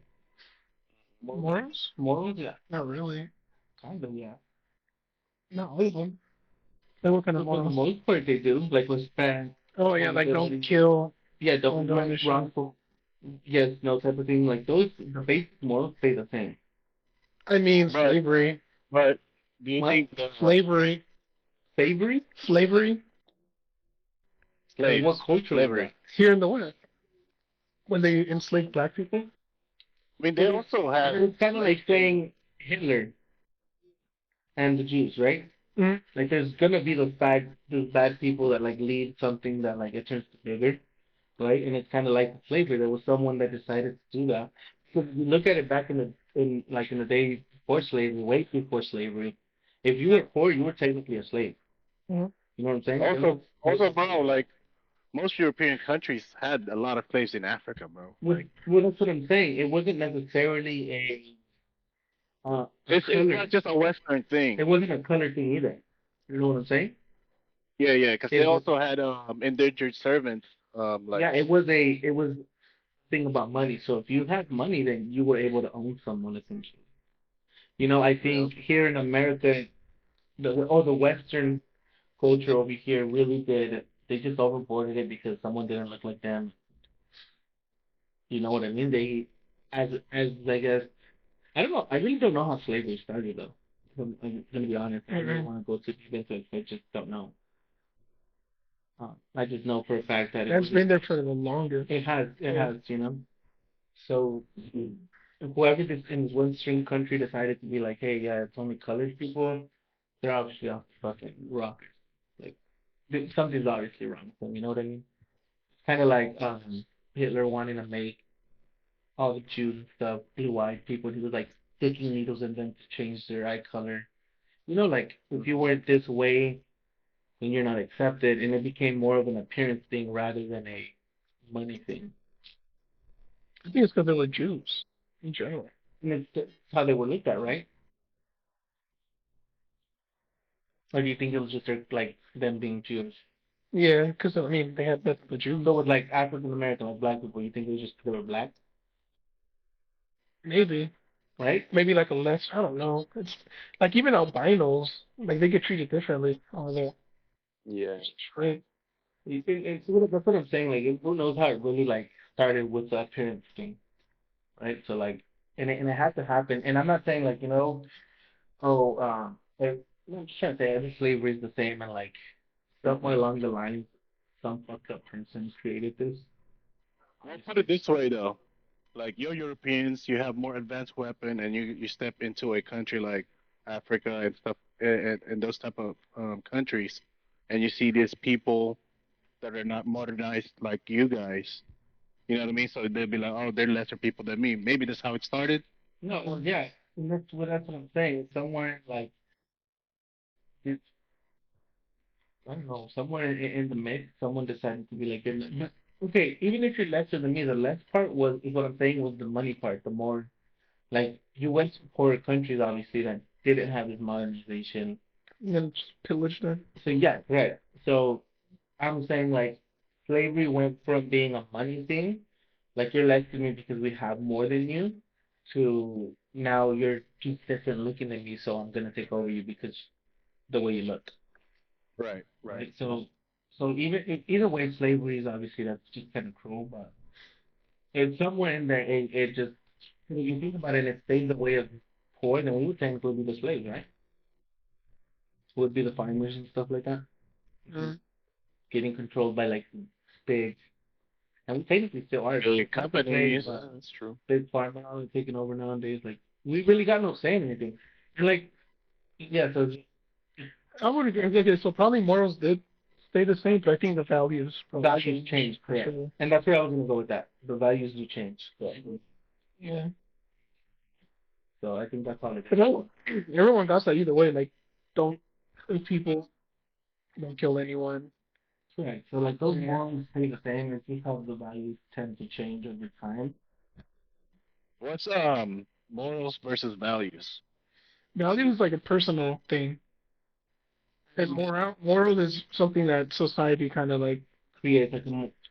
Morals? Morals, yeah, Not really. kind of, yeah. Not all of them. They what kind of But for the morals? most part, they do, like respect, Oh yeah, like don't accountability. kill, Yeah, don't don't do like this shit. wrongful, yes, no type of thing. Like those, the basic morals stay the same. I mean But slavery. but do you What? think the Slavery. Slavery? Slavery slaves, What culture was slavery? that? here in the West. When they enslaved black people. I mean, they also had It's kind of like saying Hitler and the Jews, right? Mhm. Like there's gonna be those bad people that like lead something that like it turns to bigger, right? And it's kind of like slavery. There was someone that decided to do that. Because if you look at it back in the days before slavery, way before slavery, if you were poor, you were technically a slave. Mhm. You know what I'm saying? also, bro. Like most European countries had a lot of slaves in Africa, bro. Like Well, that's what I'm saying. It wasn't necessarily a it's color. not just a Western thing. It wasn't a color thing either. You know what I'm saying? Yeah, yeah, because they It was, also had indentured servants. Like yeah, it was a thing about money. So if you had money, then you were able to own someone essentially. I yeah, think here in America, the Western culture over here really did. They just overboarded it because someone didn't look like them. You know what I mean? As I guess, I don't know. I really don't know how slavery started though. I'm gonna be honest. I really Mhm. want to go too deep into it. I just don't know. I just know for a fact that it That's was. been there for the longest. It Yeah. has. So whoever this in this Western country decided to be like, hey, yeah, it's only colored people, they're obviously off the fucking rockers. Like something's obviously wrong with them. You know what I mean? Kind of like Hitler wanting to make all the Jews and stuff blue-eyed people. He was like sticking needles in them to change their eye color. Like if you weren't this way, then you're not accepted, and it became more of an appearance thing rather than a money thing. I think it's because they were Jews in general. And it's how they were looked at, right? Or do you think it was just like them being Jews? Yeah, because I mean they had the Jews. So with like African American, like black people, you think it was just 'cause they were black, Maybe. right? Maybe like a less. I don't know. It's like even albinos, like they get treated differently. Oh, they're Yeah. straight. That's what I'm saying. Like, who knows how it really like started with the appearance thing, right? So like, and it had to happen. And I'm not saying like oh, I'm just trying to say every slavery is the same, and like somewhere along the line, some fucked up person created this. I'll put it this way though. Like you're Europeans, you have more advanced weapon, and you step into a country like Africa and stuff, and those type of countries, and you see these people that are not modernized like you guys. You know what I mean? So they'll be like, oh, they're lesser people than me. Maybe that's how it started. No, well, yeah, and that's what I'm saying. Somewhere like it's I don't know, somewhere in the mix, someone decided to be like, okay, even if you're lesser than me, the less part is what I'm saying was the money part. The more like you went to poorer countries, obviously that didn't have this modernization. And then just pillage them. So yeah, right. So I'm saying like slavery went from being a money thing, like you're less than me because we have more than you, to now you're too different looking than me, so I'm gonna take over you because the way you look. Right, right. Right. So either way, slavery is obviously that's just kind of cruel, but it's somewhere in there. It just when you think about it, it stays the way of poor, then we would technically be the slaves, right? Would be the farmers and stuff like that, Mm. getting controlled by like big, and we technically still are Big not the slaves, companies. but That's true. big pharma now is taking over nowadays. Like we really got no say in anything. And like yeah, so I would agree. Okay, so probably morals did stay the same, but I think the values probably Values change, for correct. sure. And that's where I was gonna go with that. The values do change. Yeah. So I think that's all it But is. everyone got that either way. Like, don't if people don't kill anyone. Right. So like those Yeah. morals stay the same. It's just how the values tend to change over time. What's morals versus values? Value is like a personal thing, and moral is something that society kind of like, Create like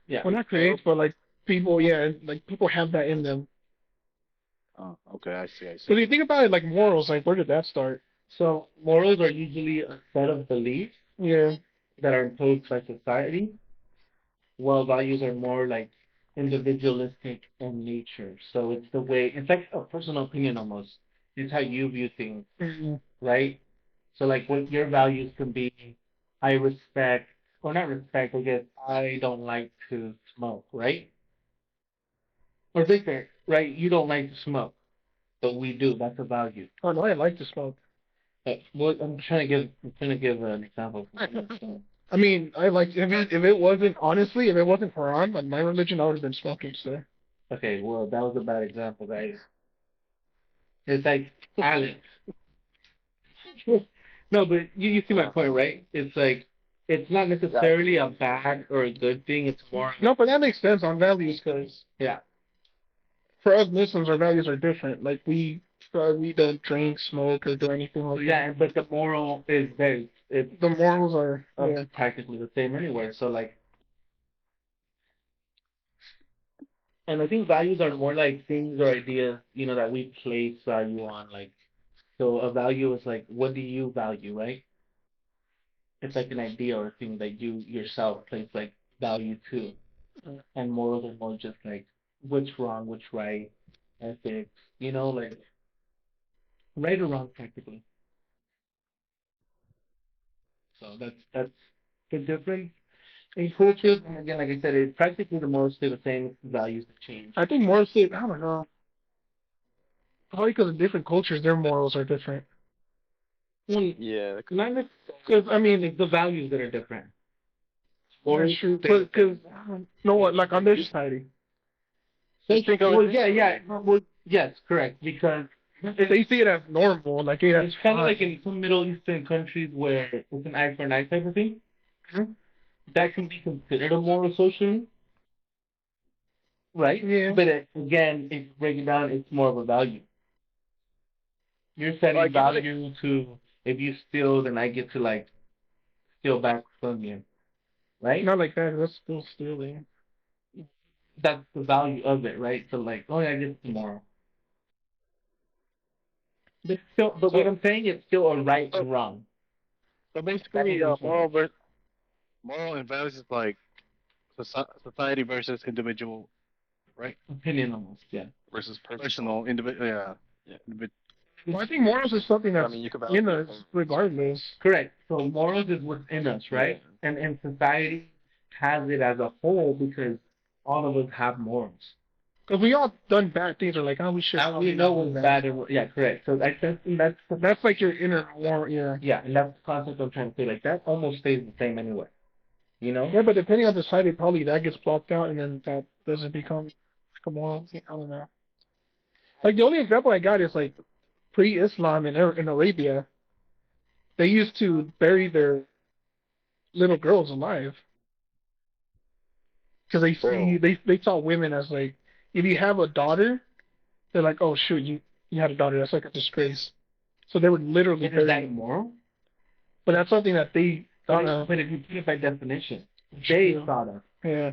yeah. well, not creates, but like people, yeah, like people have that in them. Oh, okay, I see, I So if see. you think about it, like morals, like where did that start? So morals are usually a set of beliefs Yeah. that are imposed by society, while values are more like individualistic in nature. So it's the way it's like a personal opinion almost. It's how you view things, Mhm. right? So like what your values can be, I respect or not respect, I guess I don't like to smoke, right? Or Victor, right? You don't like to smoke, but we do. That's a value. Oh no, I like to smoke. What I'm trying to give an example. I mean, I like if it wasn't honestly, if it wasn't Quran, like my religion, I would have been smoking today. Okay, well that was a bad example, guys. It's like Alex. No, but you see my point, right? It's like it's not necessarily a bad or a good thing. It's more No, but that makes sense on values because yeah. for us Muslims, our values are different. Like we don't drink, smoke, or do anything like Yeah, but the moral is very it's that. The morals are yeah. practically the same anywhere. So like, and I think values are more like things or ideas, that we place value on. Like, so a value is like, what do you value, right? It's like an idea or a thing that you yourself place like value to. And morals are more just like what's wrong, what's right, ethics, like right or wrong practically. So that's the difference in cultures. And again, like I said, it's practically the morals stay the same, values have changed. I think morals, I don't know. Probably because of different cultures, their morals are different. Well, Yeah, not necessarily, because I mean, it's the values that are different. Or That's true. Because no, what like on their society, well, yeah. Well, yes, correct. Because they see it as normal. Like yeah, it's kind of like in some Middle Eastern countries where it's an eye for an eye type of thing. Mhm. That can be considered a moral social, right? Yeah. But again, if you break it down, it's more of a value. You're setting Like, value to if you steal, then I get to like steal back from you, right? Not like that. That's still stealing. That's the value of it, right? So like, oh yeah, I get tomorrow. But still, but what I'm saying is still a right and wrong. so basically, That is moral and values is like society versus individual, right? opinion almost, yeah. versus Personal, individual, yeah. Yeah. Well, I think morals is something I that's mean, you could in balance us it. regardless. Correct. So morals is what's in us, right? And society has it as a whole because all of us have morals. Because we all done bad things. Or like, oh, we should. And we know what's bad and yeah, correct. So I think That's like your inner moral. Yeah. yeah, and that's the concept I'm trying to say. Like that almost stays the same anyway. Yeah, but depending on the society, probably that gets blocked out, and then that doesn't become like a moral thing. I don't know. Like the only example I got is like pre-Islam in Arabia, they used to bury their little girls alive because they saw women as like if you have a daughter, they're like, oh shoot, you had a daughter, that's like a disgrace. So they would literally Is bury that them. immoral? But that's something that they thought of. But if you put it by definition, they True. thought of Yeah.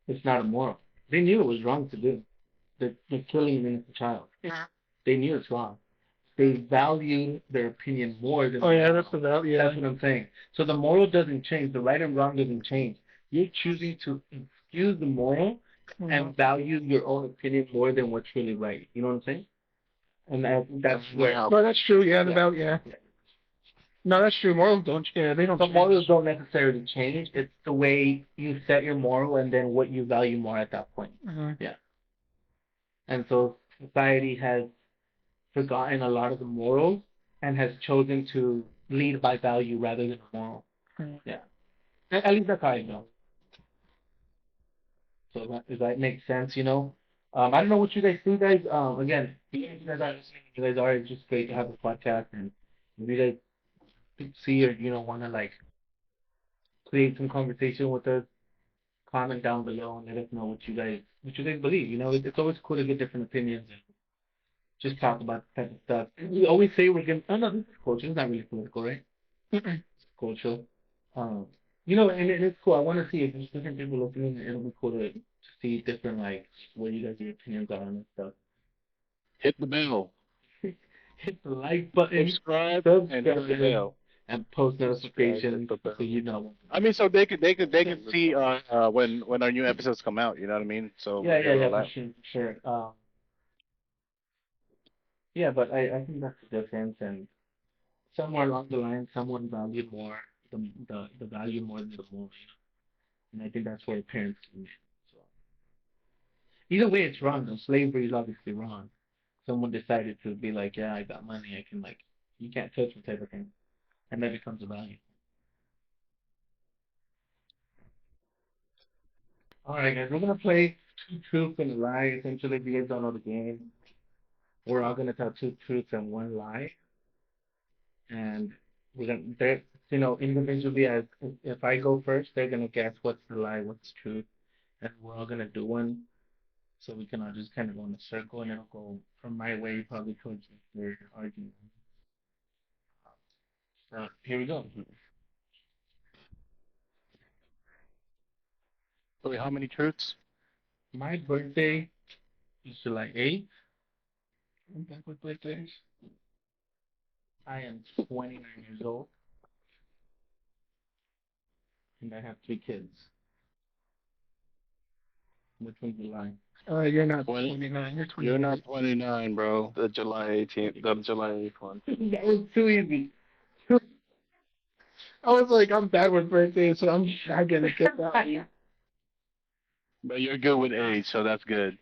it's not immoral. They knew it was wrong to do. The killing an innocent child. Yeah. They knew it's wrong. They valued their opinion more than Oh yeah, that's the value. Yeah. That's what I'm saying. So the moral doesn't change. The right and wrong doesn't change. You're choosing to excuse the moral and value your own opinion more than what's really right. You know what I'm saying? And that's where No, that's true. Yeah, the Yeah. value. Yeah. No, that's true. Morals don't. Yeah, they don't. the change. morals don't necessarily change. It's the way you set your moral and then what you value more at that point. Mhm. And so society has forgotten a lot of the morals and has chosen to lead by value rather than moral. Mhm. Yeah. At least that's how I know. So that makes sense, you know. I don't know what you guys think, guys. Again, if you guys are listening, you guys are. It's just great to have a podcast, and if you guys see or want to like create some conversation with us, comment down below and let us know what you guys believe. You know, it's always cool to get different opinions and just talk about that type of stuff. We always say we're gonna. Oh no, this is culture. It's not really political, right? Mm-mm. It's cultural. Um, and it's cool. I want to see if there's different people listening. It'll be cool to see different like what you guys' opinions are on this stuff. Hit the bell, Hit the like button, subscribe, and hit the subscribe, bell. and post Subscribe, notifications hit the bell. so you know. I mean, so they could see when our new episodes come out. You know what I mean? So Yeah, yeah, yeah, all for sure, for sure. Yeah, but I think that's the difference, and somewhere along the line, someone valued more the value more than the more, and I think that's where parents come in. So either way, it's wrong. Though. Slavery is obviously wrong. Someone decided to be like, yeah, I got money, I can like, you can't touch me type of thing, and that becomes a value. All right, guys, we're gonna play two truths and a lie. Essentially, if you guys don't know the game, we're all gonna tell two truths and one lie, and we're gonna they're individually as if I go first, they're gonna guess what's the lie, what's the truth, and we're all gonna do one, so we can all just kind of go in a circle, and it'll go from my way probably towards your argument. Here we go. So wait, how many truths? My birthday is July 8th. I'm back with birthdays. I am 29 years old, and I have three kids. Which one's the lie? You're not 20? 29. You're 20. You're not 29, bro. The July 18th, the July 8th one. That was too easy. I was like, I'm bad with birthdays, so I'm not gonna get that one. But you're good with age, so that's good.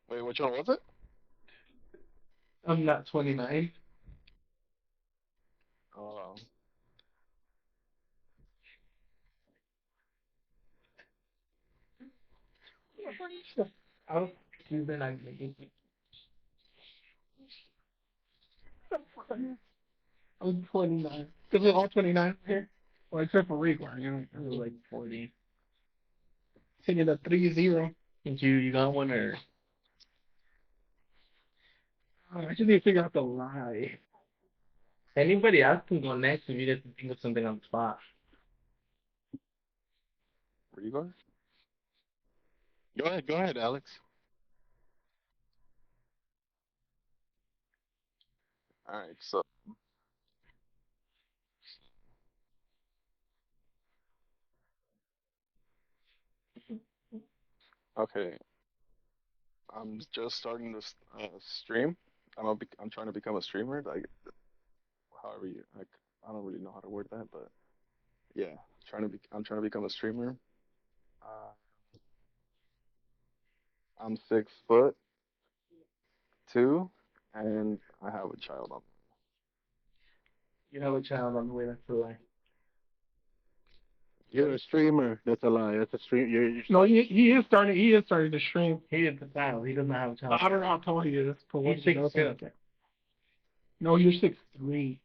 Wait, which one was it? I'm not 29. Oh, I was Cuban. I was 29. Because we're all 29 here. Well, except for Rigor, I was like 40. Taking a 3-0. Did you got one or? I just need to figure out the lie. Anybody else can go next if you guys can think of something on the spot. where you going? Go ahead, Alex. All right, so okay, I'm just starting this stream. I'm trying to become a streamer. Like, however you like, I don't really know how to word that, but yeah, I'm trying to become a streamer. Uh, I'm 6'2", and I have a child on. You have a child on the way. That's the lie. You're a streamer. That's a lie. That's a stream. You're No, he is starting. He is starting to stream. He is a child. He doesn't have a child. I don't know how tall he is. For what He's he does. 6'2". No, you're 6'3".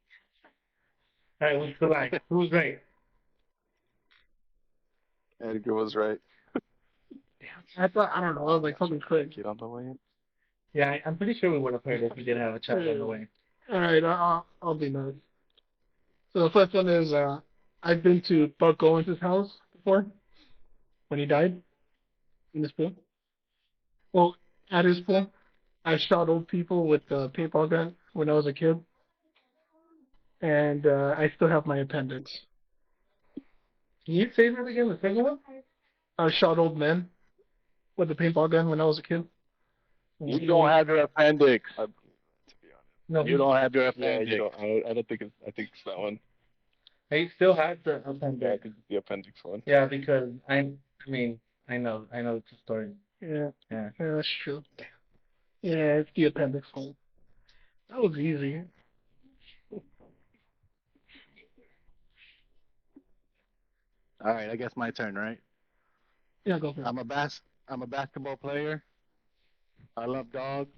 All right, what's the lie? Who's right? Edgar was right. I thought, I don't know, I was like something quick. Get on the way. Yeah, I'm pretty sure we would have heard if we did have a child on the way. Alright, I'll be nice. So the first one is, I've been to Buck Owens' house before, when he died, in his pool. Well, at his pool, I shot old people with a paintball gun when I was a kid, and I still have my appendix. Can you say that again? The second one? I shot old men with a paintball gun when I was a kid. You don't have your appendix. To be honest. No, You don't have your Yeah, appendix. you don't. I don't think it's. I think it's that one. he still has the Yeah, I appendix. think it's the appendix one. Yeah, because I mean, I know it's a story. Yeah, Yeah. that's true. Yeah, it's the appendix one. That was easy. All right, I guess my turn, right? Yeah, go for it. I'm a basketball player. I love dogs.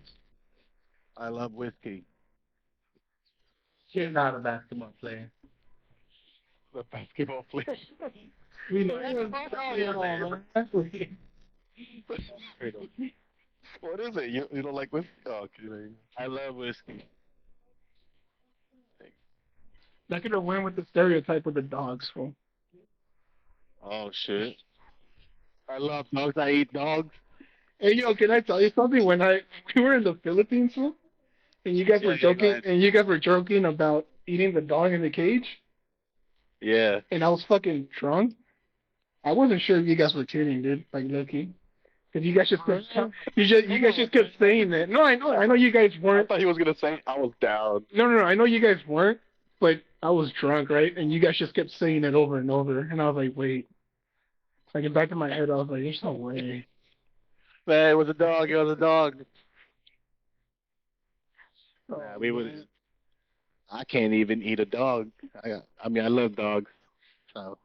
I love whiskey. You're not a basketball player. The basketball player. We know What is it? You don't like whiskey? Oh, kidding. I love whiskey. That could have went with the stereotype with the dogs, fool. Oh shit. I love dogs. I eat dogs. Hey, yo, can I tell you something? When we were in the Philippines, fool, and you guys Yeah, were yeah, go joking, ahead. and you guys were joking about eating the dog in the cage, Yeah. and I was fucking drunk. I wasn't sure if you guys were kidding, dude. Like, low-key. Because you guys just kept, you guys just kept saying that. No, I know you guys I weren't. thought he was gonna say I was down. No, I know you guys weren't, but I was drunk, right? And you guys just kept saying it over and over, and I was like, wait. Like, in the back of my head, I was like, there's no way. Man, it was a dog. It was a dog. Oh, Nah, we would. man. I can't even eat a dog. I mean, I love dogs. So,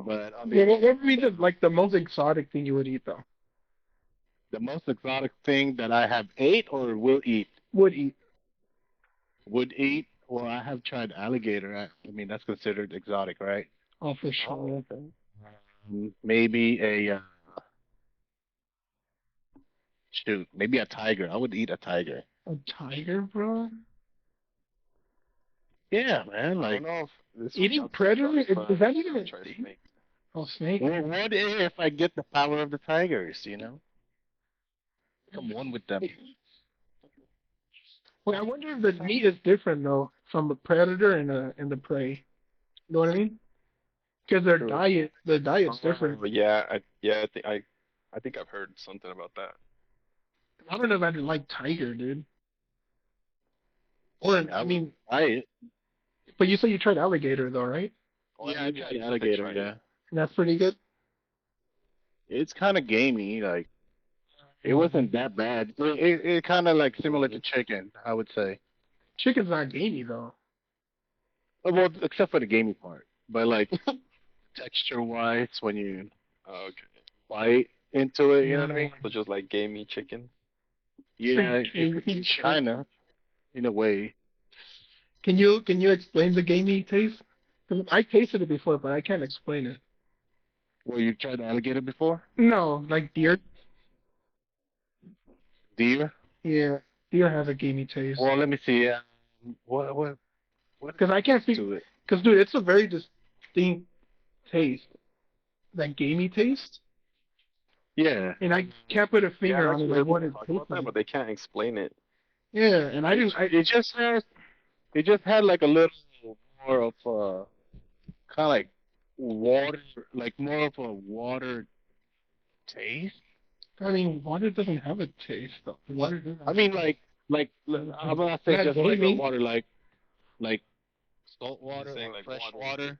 but I Yeah, mean, what would be the most exotic thing you would eat though? the most exotic thing that I have ate or will eat, Would eat. would eat. Well, I have tried alligator. I mean, that's considered exotic, right? Oh, for sure. Maybe shoot, maybe a tiger. I would eat a tiger. A tiger, bro? Yeah, man. I Like, don't know if this Eating would count as predator? exotic, Is but that even I'll a try thing? snake. Oh, snake. well, what if I get the power of the tigers? You know, come one with them. Well, I wonder if the meat is different though from the predator and the prey. You know what I mean? Because True. the diet's different. But yeah, I think I've heard something about that. I don't know if I like tiger, dude. Or I would mean, try it. but you said you tried alligator though, right? Well, Yeah, I maybe tried should alligator. try it. Yeah, And that's pretty good. it's kind of gamey. Like, it wasn't that bad. It kind of like similar to chicken, I would say. Chicken's not gamey though. Well, except for the gamey part. But like texture wise, when you Oh, okay. bite into it, you know what I mean? So just like gamey chicken. Yeah, Gamey kind of, in a way. Can you explain the gamey taste? 'Cause I tasted it before, but I can't explain it. Well, you tried alligator before? No, like deer. Deer? Yeah, deer has a gamey taste. Well, let me see. What Because I can't speak. to it? Because dude, it's a very distinct taste. That gamey taste, Yeah. and I can't put a finger Yeah, on it actually, like what it talk about tastes that, like. but they can't explain it. Yeah, and I didn't. It just had like a little more of kind of like water, like more of a water taste. I mean, water doesn't have a taste though. Water doesn't. I mean, I'm not saying Not just regular gamey. water, like salt water saying or like fresh water. water.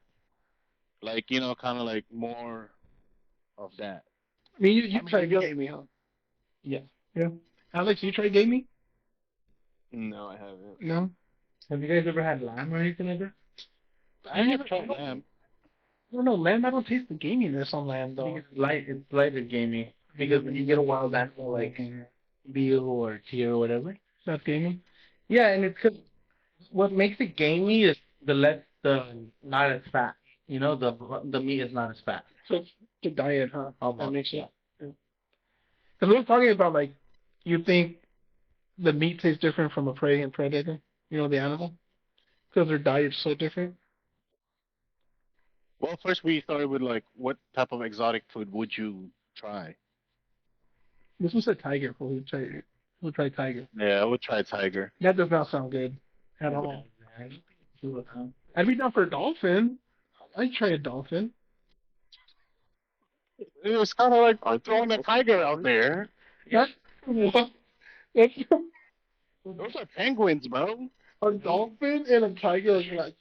Like, you know, kind of like more of that. I mean, you I mean, tried you- gamey, huh? Yeah. Yeah. Alex, you tried gamey? No, I haven't. No. Have you guys ever had lamb or anything like that? I never tried lamb. I don't know, lamb. I don't taste the gaminess on lamb though. It's lighter gamey because when you get a wild animal like veal or deer or whatever. That's gamey. Yeah, and it's 'cause what makes it gamey is the not as fat. You know, the meat is not as fat. So it's the diet, huh? Almost, That makes yeah. it. Because we're talking about like, you think the meat tastes different from a prey and predator? You know, the animal? Because their diet's so different. Well, first we started with like, what type of exotic food would you try? This was a tiger. We'll try tiger. Yeah, I would try tiger. That does not sound good at all. I'd be down for a dolphin. I'd try a dolphin. It was kind of like throwing a tiger out there. That, what? That's Those are penguins, bro. a dolphin and a tiger. Like,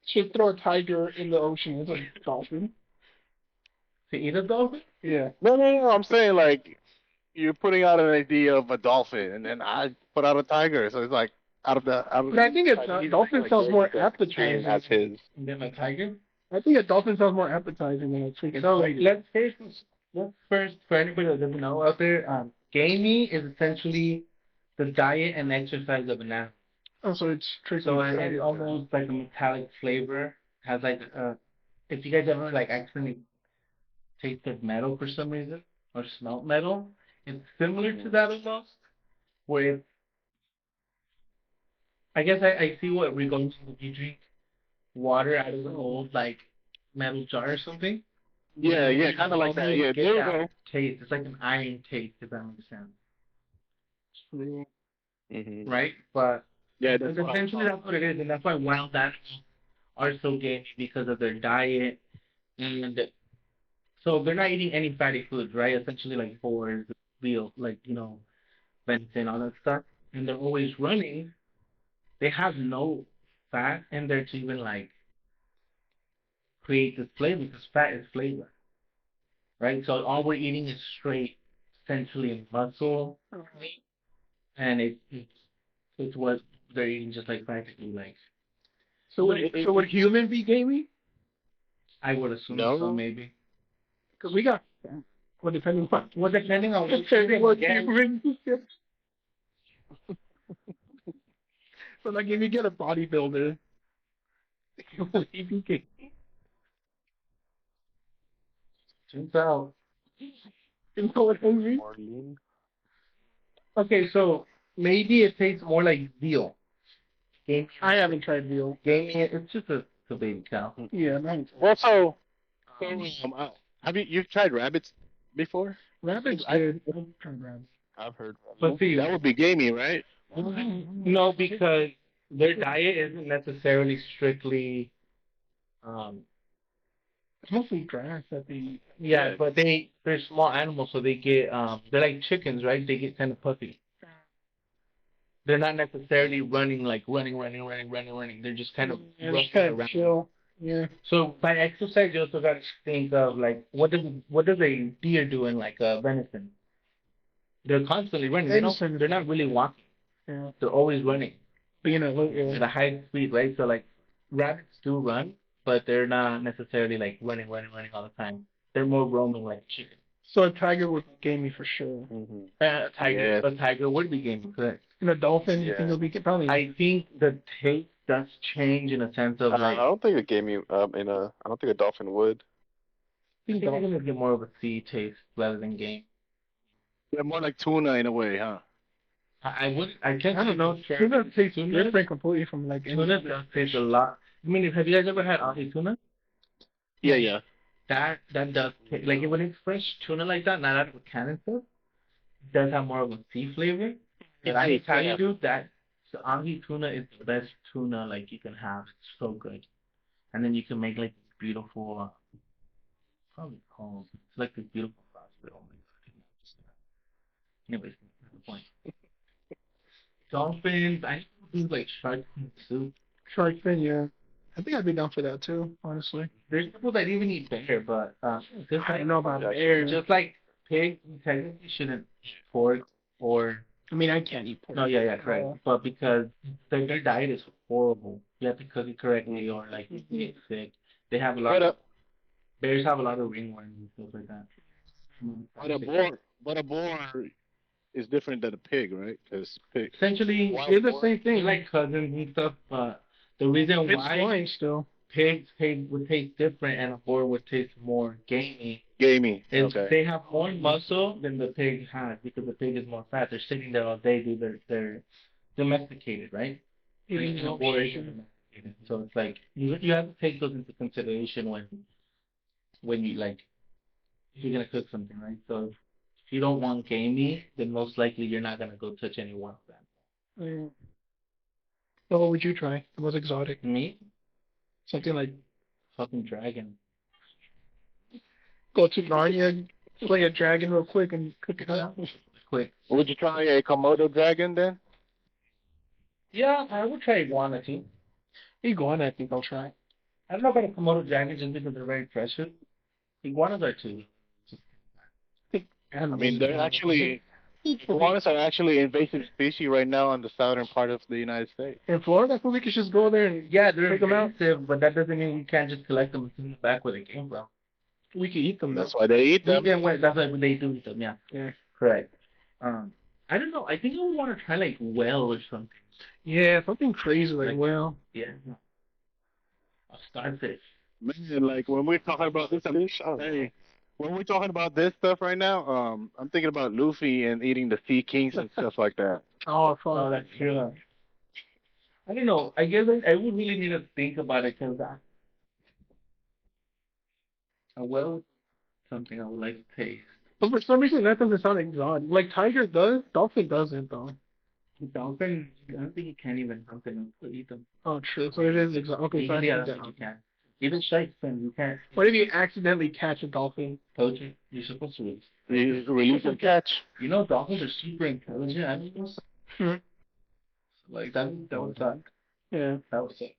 should throw a tiger in the ocean. It's a dolphin. To eat a dolphin? Yeah. No. I'm saying like you're putting out an idea of a dolphin, and then I put out a tiger. So it's like But I think it's dolphin sounds more appetizing. as his. And then a tiger. I think a dolphin sounds more appetizing than a chicken. So let's first for anybody that doesn't know out there, gamey is essentially the diet and exercise of an animal. Oh, so it's tricky. So it has almost like a metallic flavor. Has like if you guys ever like accidentally tasted metal for some reason or smelt metal, it's similar to that almost. Where it's, I guess I see what we're going to if you drink water out of an old like metal jar or something. Yeah, kind of like that. Yeah, there you go. Taste. It's like an iron taste, if that makes sense. Mm-hmm. Right? But Yeah, essentially that's what it is, and that's why wild animals are so gamey because of their diet, and so they're not eating any fatty foods, right? Essentially like boars, veal, like venison, all that stuff, and they're always running. They have no fat in there to even like create this flavor because fat is flavor, right? So all we're eating is straight, essentially muscle, and it's what they're eating, just like practically like. So would human be gamey? I would assume No. so, maybe. Because we got. Well, depending on Well, depending on what human. So like if you get a bodybuilder, will he be gamey? Turns out. You know what I mean? More lean. Okay, so maybe it tastes more like veal. Gamey. I haven't tried veal. Gamey. It's just a baby cow. Yeah, nice. Also, have you've tried rabbits before? Rabbits good. I haven't tried rabbits. I've heard. But see, That would be gamey, right? no, because their diet isn't necessarily strictly. It's mostly grass that they eat. Yeah, but they're small animals, so they get they're like chickens, right? They get kind of puffy. They're not necessarily running. They're just kind of Yeah, running just kind of around. chill. Yeah. So by exercise, you also got to think of like what does a deer do in like venison? They're constantly running. Venison. They're not really walking. Yeah. They're always running Being at a high speed, right? So like rabbits do run, but they're not necessarily like running all the time. They're more roaming like chickens. So a tiger would be gamey for sure. Mm-hmm. A tiger would be gamey, correct? And a dolphin, you Yeah. think it'll be probably. I think the taste does change in a sense of I like. don't think it gave me I don't think a dolphin would. I think they're gonna get more of a sea taste rather than game. They're more like tuna in a way, huh? I can't. I don't know. Tuna tastes different completely from like Tuna does taste a lot. I mean, have you guys ever had ahi tuna? Yeah. That does taste, like when it's fresh tuna like that, not out of a can and stuff, it does have more of a sea flavor. And I can tell you that the ahi tuna is the best tuna like you can have. It's so good, and then you can make like beautiful. Probably called. It's like this beautiful sauce. But oh my god. Anyways, that's the point. Dolphins. I do like shark fin soup. shark fin. Yeah, I think I'd be down for that too. Honestly, There's people that even eat bear, but just I like don't know about Yeah, bear. just like pig, you technically shouldn't eat pork or I mean, I can't eat pork. no, yeah, correct. But because their diet is horrible, you have to cook it correctly or like you get sick. They have a lot. Right up. Bears have a lot of ringworms and stuff like that. But a boar is different than a pig, right? Because pig. Essentially, Wild They're the boar. same they're thing. like cousins and stuff. But the reason It's why swine still. pigs would taste different and a boar would taste more gamey Gamey. is Okay. they have more muscle than the pig has because the pig is more fat. They're sitting there all day. They're domesticated, right? Eating The milk. boar isn't domesticated. So it's like you have to take those into consideration when you like if you're gonna cook something, right? So if you don't want gamey, then most likely you're not gonna go touch any one of them. Yeah. So what would you try? The most exotic? Me, Something like fucking dragon. go to Narnia, slay a dragon real quick, and cook it up. Quick. Would you try a Komodo dragon then? Yeah, I would try iguana too. Iguana, I think I'll try. I don't know about a Komodo dragon just because they're very precious. Iguanas are too. I mean, they're actually Koalas are actually invasive species right now on the southern part of the United States. In Florida, I think we could just go there and Yeah, they're Take 'em out. invasive, but that doesn't mean we can't just collect them and send them back where they came from. we could eat them. That's Though. why they eat them. Yeah, well, that's what they do with them. Yeah. Yeah. Correct. I don't know. I think I would want to try like whale or something. Yeah, something crazy like well. Yeah. A starfish. Man, like when we're talking about this, hey, when we're talking about this stuff right now, I'm thinking about Luffy and eating the sea kings and stuff like that. Oh, fuck. Oh, that's true. I don't know. I guess I would really need to think about it because a whale is something I would like to taste. But for some reason, that doesn't sound exotic. Like tiger does, dolphin doesn't though. Dolphin, I don't think you can even hunt them or eat them. Oh, true. So it is exotic. Okay, so I Yeah, I think don't that. think you can. Even sharks, you can't. What if you accidentally catch a dolphin? Poach it. You're supposed to release. You release and catch. You know, dolphins are super intelligent animals. Hmm. Like that was that. Yeah. That was it.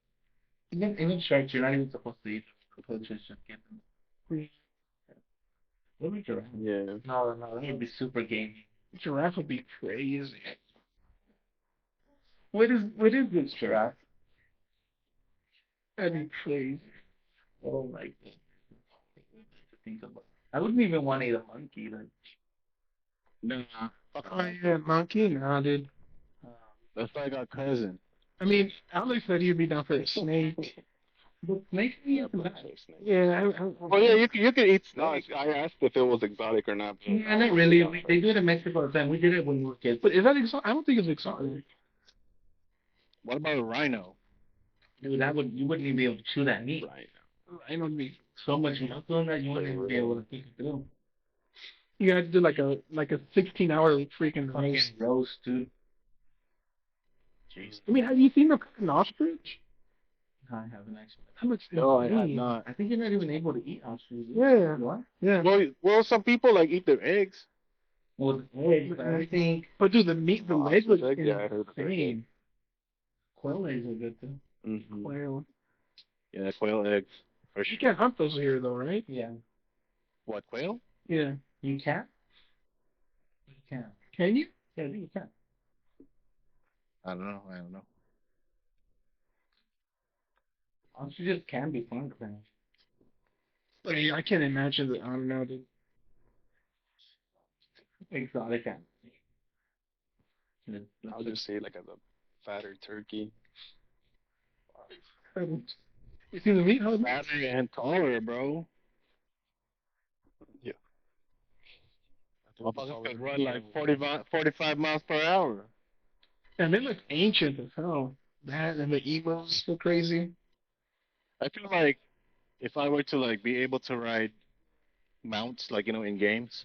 Even sharks, you're not even supposed to eat them. Poach it, just get them. What would giraffe? Yeah. No, that would be super gamey. Giraffe would be crazy. What is this giraffe? That'd be crazy. Oh my god. To think about. I wouldn't even want to eat a monkey. Like, Nah. Oh yeah, monkey? Nah, dude. That's like our cousin. I mean, Alex said he'd be down for a snake. but snakes eat that. Yeah. Oh yeah, you can eat No, snakes. I asked if it was exotic or not. But Yeah, not really. They do it in Mexico all the time. We did it when we were kids. But is that exotic? I don't think it's exotic. What about a rhino? Dude, you wouldn't even be able to chew that meat. Right. I don't be. So much muscle in that you wouldn't even be able to think it through. You gotta do like a 16-hour freaking Fucking roast. roast, dude. Jeez. I mean, have you seen an ostrich? No, I haven't actually. That looks No, I have insane. not. I think you're not even able to eat ostriches. Yeah. You are? Yeah. Well, some people like eat their eggs. Well, eggs, but I think But dude, the meat, the legs look Ostrich egg? Yeah, I heard of that. insane. Quail eggs are good too. Mm-hmm. Well, Yeah, quail eggs. For you sure. can't hunt those here though, right? Yeah. What, quail? Yeah. You can? You can. Can you? Yeah, you can. I don't know. Ostriches can be fun to finish. Like, I can't imagine that. I don't know, dude. Exotic animals. I'll just say like as a fatter turkey. You see the meat? How the Fatter and taller, bro. Yeah. Motherfuckers could run like 45 miles per hour. And they look ancient as hell. That and the emos so crazy. I feel like if I were to like be able to ride mounts, like in games,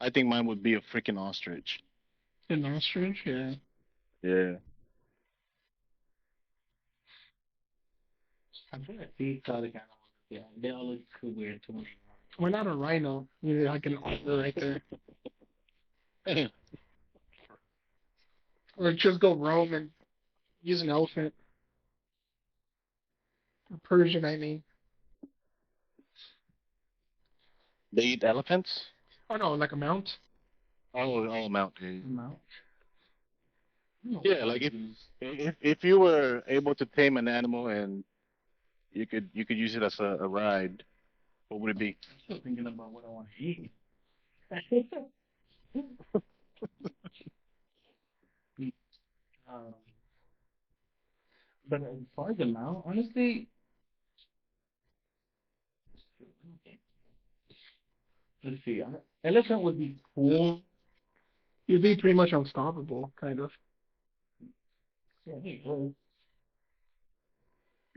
I think mine would be a freaking ostrich. An ostrich, yeah. Yeah. I'm trying to see exotic animals. Yeah, they all look too weird to me. Why not a rhino? You know, like an otter right there. Or just go roam and use an elephant. A Persian, I mean. They eat elephants? Oh no, like a mount. Oh, mount. Yeah. Mount. Yeah, like if you were able to tame an animal and you could use it as a ride, what would it be? I'm still thinking about what I want to eat. But as far as the mount, honestly, let's see. Elephant would be cool. You'd be pretty much unstoppable, kind of. Yeah, he would.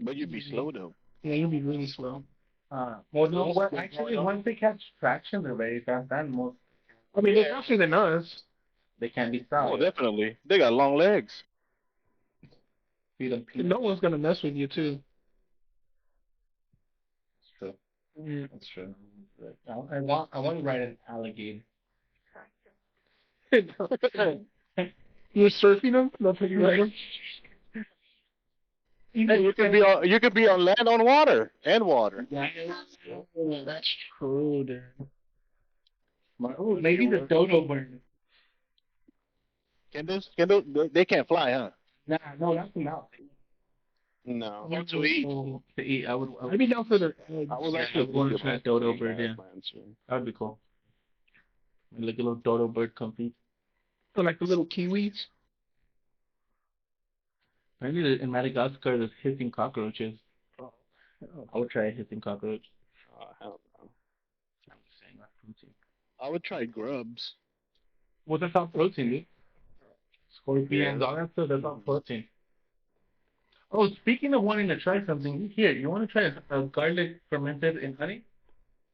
But you'd be slow though. Yeah, you'd be really slow. Well, no, well, actually, once they catch traction, they're very fast animals. I mean, they're faster than us. They can be Oh, stopped. definitely. They got long legs. Feed them And peanuts. no one's gonna mess with you too. That's true. Mm. That's true. I want to ride an alligator. You're surfing them? That's what you're like. Hey, you could be on land, on water, and water. That's true, dude. Maybe the dodo bird. They can't fly, huh? Nah, no, that's enough. No. Or to eat. To eat, I'd be down for the eggs. I was Yeah, actually I wanna thinking try about dodo doing bird, that yeah. eventually. That would be cool. Like a little dodo bird comfy. Or like the little kiwis. Apparently in Madagascar there's hissing cockroaches. I would try a hissing cockroach. Hell no. I'm just saying that's protein. I would try grubs. Well, that's all protein, dude. Scorpions, Yeah. all that stuff, that's all protein. Oh, speaking of wanting to try something, here, you want to try a garlic fermented in honey?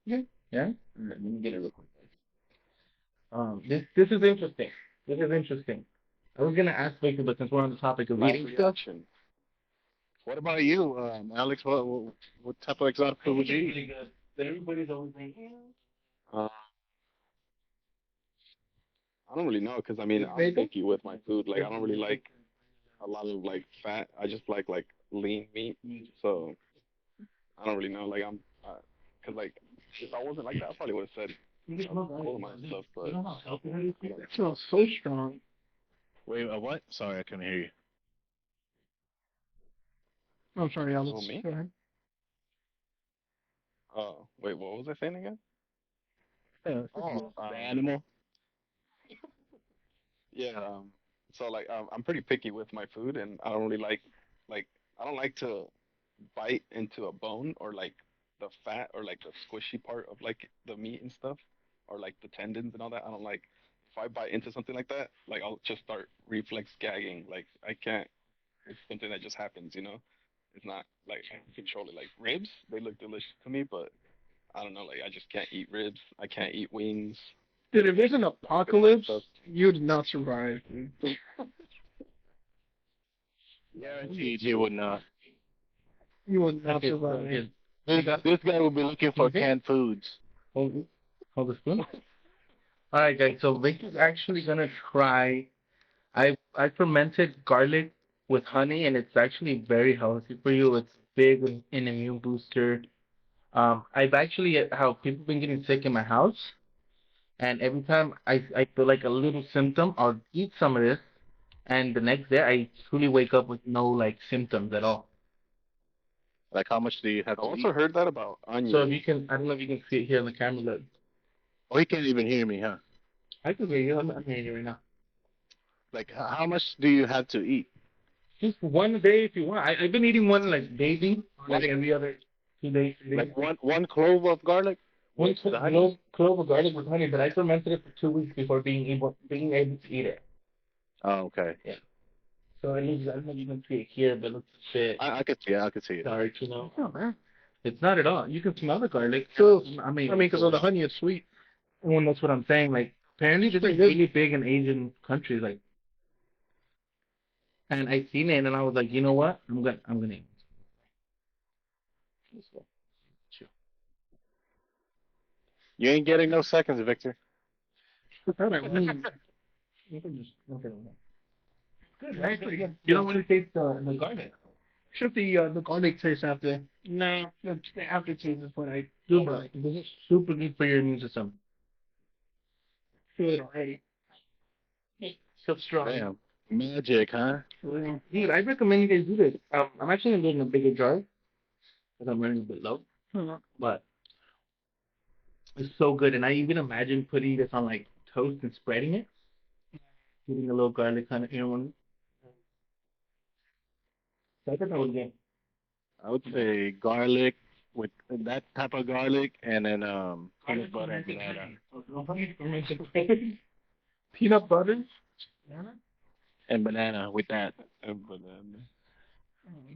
Yeah. Yeah? Let me get it real quick. This is interesting. This is interesting. I was gonna ask Victor, but since we're on the topic of Mass eating stuff, reaction. What about you, Alex? What type of exotic food would you eat? really good. Everybody's always like, Uh, I don't really know because I mean I'm Bacon? picky with my food. Like I don't really like a lot of like fat. I just like lean meat. So I don't really know. Like I'm, cause like if I wasn't like that, I probably would have said all of my stuff. But you know how healthy that is? That smells so strong. Wait, what? Sorry, I couldn't hear you. I'm sorry, Alex. me? Go ahead. oh wait, what was I saying again? Yeah. Oh, The animal. yeah. So like I'm pretty picky with my food, and I don't really like I don't like to bite into a bone or like the fat or like the squishy part of like the meat and stuff or like the tendons and all that. I don't like if I bite into something like that, like I'll just start reflex gagging. Like I can't. It's something that just happens, you know. It's not like I can control it. Like ribs, they look delicious to me, but I don't know. Like I just can't eat ribs. I can't eat wings. Dude, if there's an apocalypse, Stuff. you'd not survive. Dude. Guaranteed you would not. You would not Okay, survive. okay. This guy will be looking for Okay. canned foods. Hold the spoon. All right, guys. So Victor's actually gonna try. I fermented garlic with honey, and it's actually very healthy for you. It's big in an immune booster. I've actually how people been getting sick in my house, and every time I feel like a little symptom, I'll eat some of this, and the next day I truly wake up with no like symptoms at all. Like, how much do you have I to also eat? heard that about onions. So if you can, I don't know if you can see it here on the camera. Look, Oh, he can't even hear me, huh? I can hear you. I'm hearing you right now. Like, how much do you have to eat? Just one a day if you want. I've been eating one like daily, like every other 2 days. 3 days. Like one clove of garlic? One with the honey? clove of garlic with honey, but I fermented it for 2 weeks before being able to eat it. Oh, okay. So it looks, I don't know if you can see it here, but it looks a bit I could see it. I could see it. dark, you know. Oh, man. It's not at all. You can smell the garlic. So, I mean, because of the honey, it's sweet. well, that's what I'm saying. Like, apparently this is Pretty good. really big in Asian countries, like. And I seen it, and I was like, you know what? I'm gonna eat it. Let's go. You ain't getting no seconds, Victor. You can just look at it. Good, right? Pretty good. You don't want to taste the garlic. Should the garlic taste after? No, the aftertaste is what I Super. This is super good for your immune system. feel it already. So strong. Damn. Magic, huh? Dude, I recommend you guys do this. I'm actually gonna do it in a bigger jar because I'm running a bit low. But it's so good, and I even imagine putting this on like toast and spreading it, putting a little garlic kind of, you know, one. So I think that was good. I would say garlic with that type of garlic, and then peanut butter and banana. Peanut butter? And banana with that. But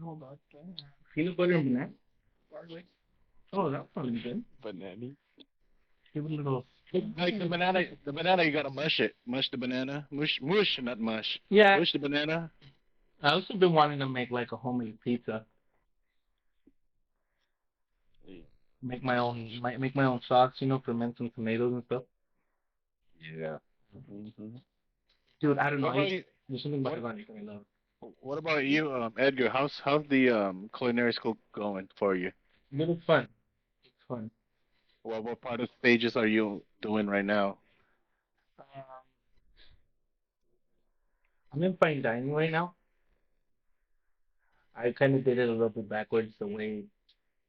Hold on. Peanut butter and banana. Garlic. Oh, that sounds good. banana. Give it a little. Like the banana, you gotta mush it. Mush the banana. Mush, not mush. Yeah. Mush the banana. I also been wanting to make like a homemade pizza. Make my own sauce, you know, ferment some tomatoes and stuff. Yeah. Dude, I don't know. What about you? There's something about garlic I love. What about you, Edgar? How's the culinary school going for you? But it's fun. It's fun. Well, what part of stages are you doing right now? I'm in fine dining right now. I kind of did it a little bit backwards the way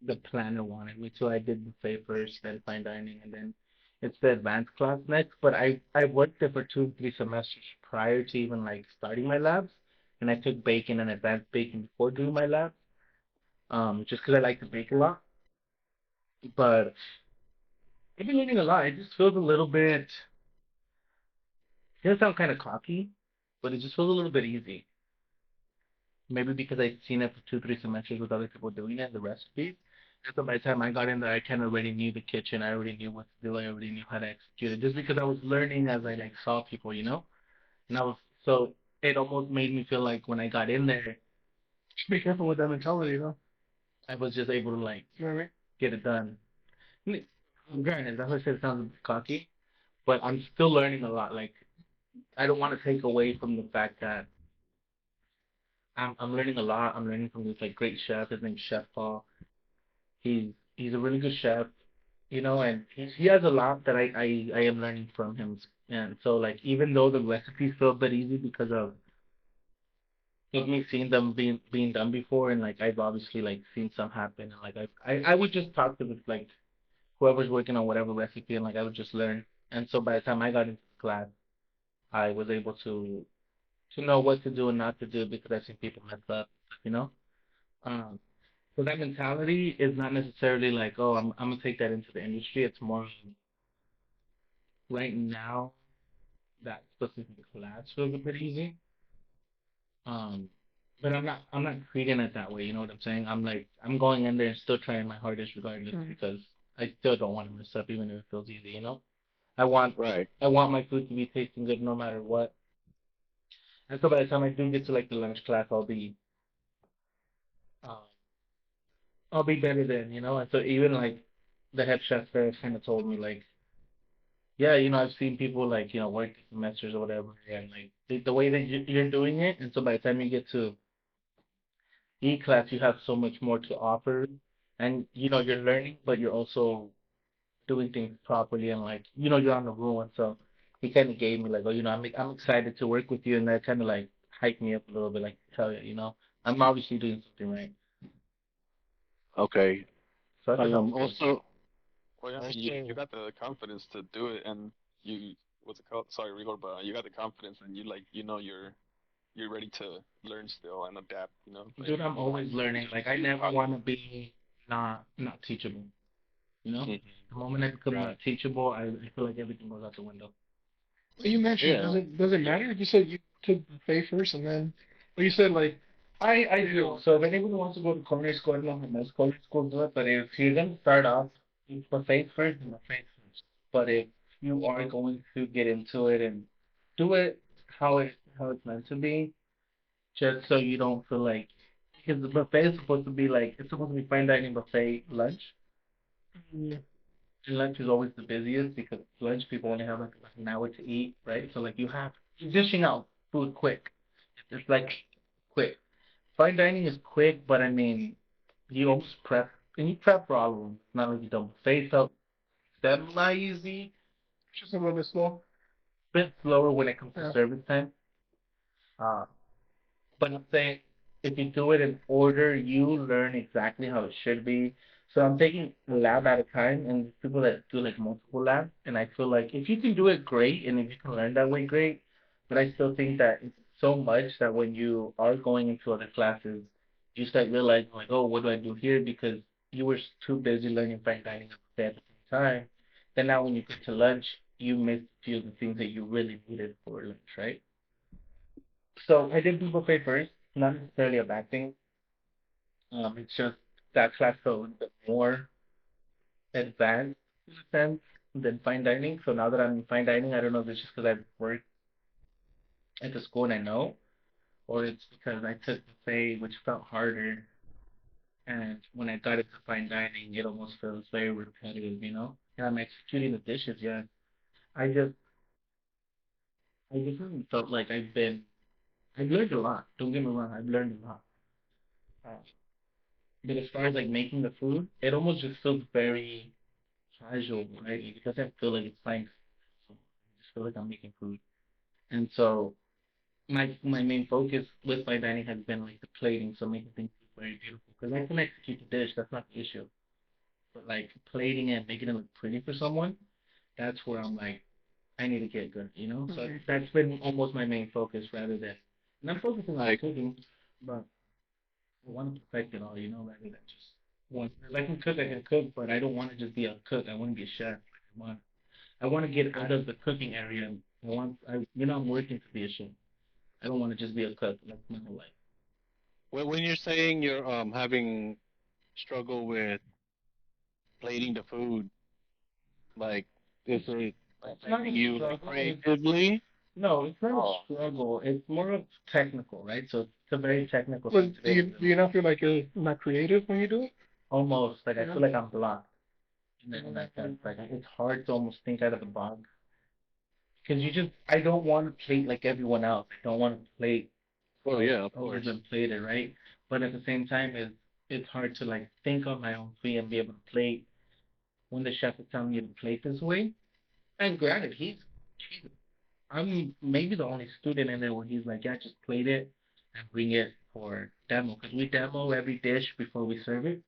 the planner wanted me to. I did buffet first, then fine dining, and then it's the advanced class next. But I worked there for 2, 3 semesters prior to even like starting my labs, and I took baking and advanced baking before doing my lab. Just because I like to bake a lot. But I've been learning a lot. It just feels a little bit. It does sound kind of cocky, but it just feels a little bit easy. Maybe because I've seen it for 2, 3 semesters with other people doing it, the recipes. And so by the time I got in there, I kind of already knew the kitchen. I already knew what to do. I already knew how to execute it. Just because I was learning as I like saw people, you know. And I was so it almost made me feel like when I got in there, Just be careful with that mentality, though. I was just able to like You know what I mean? get it done. And granted, that's why I said it sounds a bit cocky, but I'm still learning a lot. Like I don't want to take away from the fact that I'm learning a lot. I'm learning from this like great chef. His name's Chef Paul. He's a really good chef, you know, and he has a lot that I am learning from him. And so like even though the recipes feel a bit easy because of me seeing them being done before, and like I've obviously like seen some happen, and like I would just talk to the like whoever's working on whatever recipe, and like I would just learn. And so by the time I got into the class, I was able to know what to do and not to do because I've seen people mess up, you know. Um, so that mentality is not necessarily like, oh, I'm gonna take that into the industry. It's more right now that specific class feels a bit easy. Um, but I'm not treating it that way. You know what I'm saying? I'm like I'm going in there and still trying my hardest regardless Mm. because I still don't want to mess up even if it feels easy. You know, I want Right. I want my food to be tasting good no matter what. And so by the time I do get to like the lunch class, uh, I'll be better then. You know, and so even like the head chef there kind of told me like. Yeah, I've seen people like, work semesters or whatever, and like the way that you're doing it, and so by the time you get to E-class, you have so much more to offer, and you're learning, but you're also doing things properly, and like, you're on the roll, and so he kind of gave me like, oh, I'm excited to work with you, and that kind of like hyped me up a little bit, like, hell yeah, I'm obviously doing something right, Okay. so that's how it feels. Also, Well, yeah, I mean, you also, got the confidence to do it, and you what's it called? Sorry, Rigor, but you got the confidence, and you like you're ready to learn still and adapt. Like Dude, I'm always learning. Like I never how. want to be not teachable. You know, Mhm. the moment I become right. not teachable, I feel like everything goes out the window. Well, you mentioned, Yeah. does it matter? You said you took buffet first, and then, well, you said like, I do. So if anybody wants to go to culinary school, I don't know how most culinary schools do it, but if you're gonna start off with buffet first, then buffet first. But if you are going to get into it and do it how it's meant to be, just so you don't feel like because the buffet is supposed to be like it's supposed to be fine dining buffet lunch. yeah, And lunch is always the busiest because lunch people only have like an hour to eat, right? So like you're dishing out food quick. It's like quick. Fine dining is quick, but I mean you almost prep and you prep for all of them. It's not like you don't buffet so semi easy, just a little bit slow. bit slower when it comes to Yeah. service time. Uh, but I'm saying if you do it in order, you learn exactly how it should be. So I'm taking a lab at a time, and there's people that do like multiple labs, and I feel like if you can do it, great, and if you can learn that way, great. But I still think that it's so much that when you are going into other classes, you start realizing like, oh, what do I do here? Because you were too busy learning fine dining at the same time. Then now when you get to lunch, you miss a few of the things that you really needed for lunch, right? So I did do buffet first, not necessarily a bad thing. It's just that class felt a bit more advanced in a sense than fine dining. So now that I'm in fine dining, I don't know if it's just because I've worked at the school and I know, or it's because I took buffet, which felt harder. And when I got into fine dining, it almost feels very repetitive. And I'm executing the dishes, yeah. I just, I just haven't felt like I've learned a lot. Don't get me wrong, I've learned a lot. Uh, but as far as like making the food, it almost just feels very casual, right? It doesn't feel like it's fine. I just feel like I'm making food. And so my main focus with my dining has been like the plating, so making things look very beautiful. Because I can execute the dish, that's not the issue. But like plating it and making it look pretty for someone, that's where I'm like, I need to get good, you know? So that's been almost my main focus rather than, and I'm focusing on Like, cooking, but I want to perfect it all, you know, rather than just one. If I can cook, I can cook, but I don't want to just be a cook. I want to be a chef. I want to get out of the cooking area. I'm working to be a chef. I don't want to just be a cook. That's my whole life. when you're saying you're having struggle with plating the food, like is it It's not a affecting you like struggle. creatively? No, it's not a Oh, struggle. It's more of technical, right? So it's a very technical thing But to be able to do you not feel like you're not creative when you do it? almost like I Yeah. feel like I'm blocked in that sense. Like it's hard to almost think out of the box because I don't want to plate like everyone else. I don't want to plate well, how yeah, of others course. have plated, right? But at the same time, it's hard to like think on my own feet and be able to plate when the chef is telling you to plate this way. And granted, he's I'm maybe the only student in there where he's like, yeah, just plate it and bring it for demo because we demo every dish before we serve it.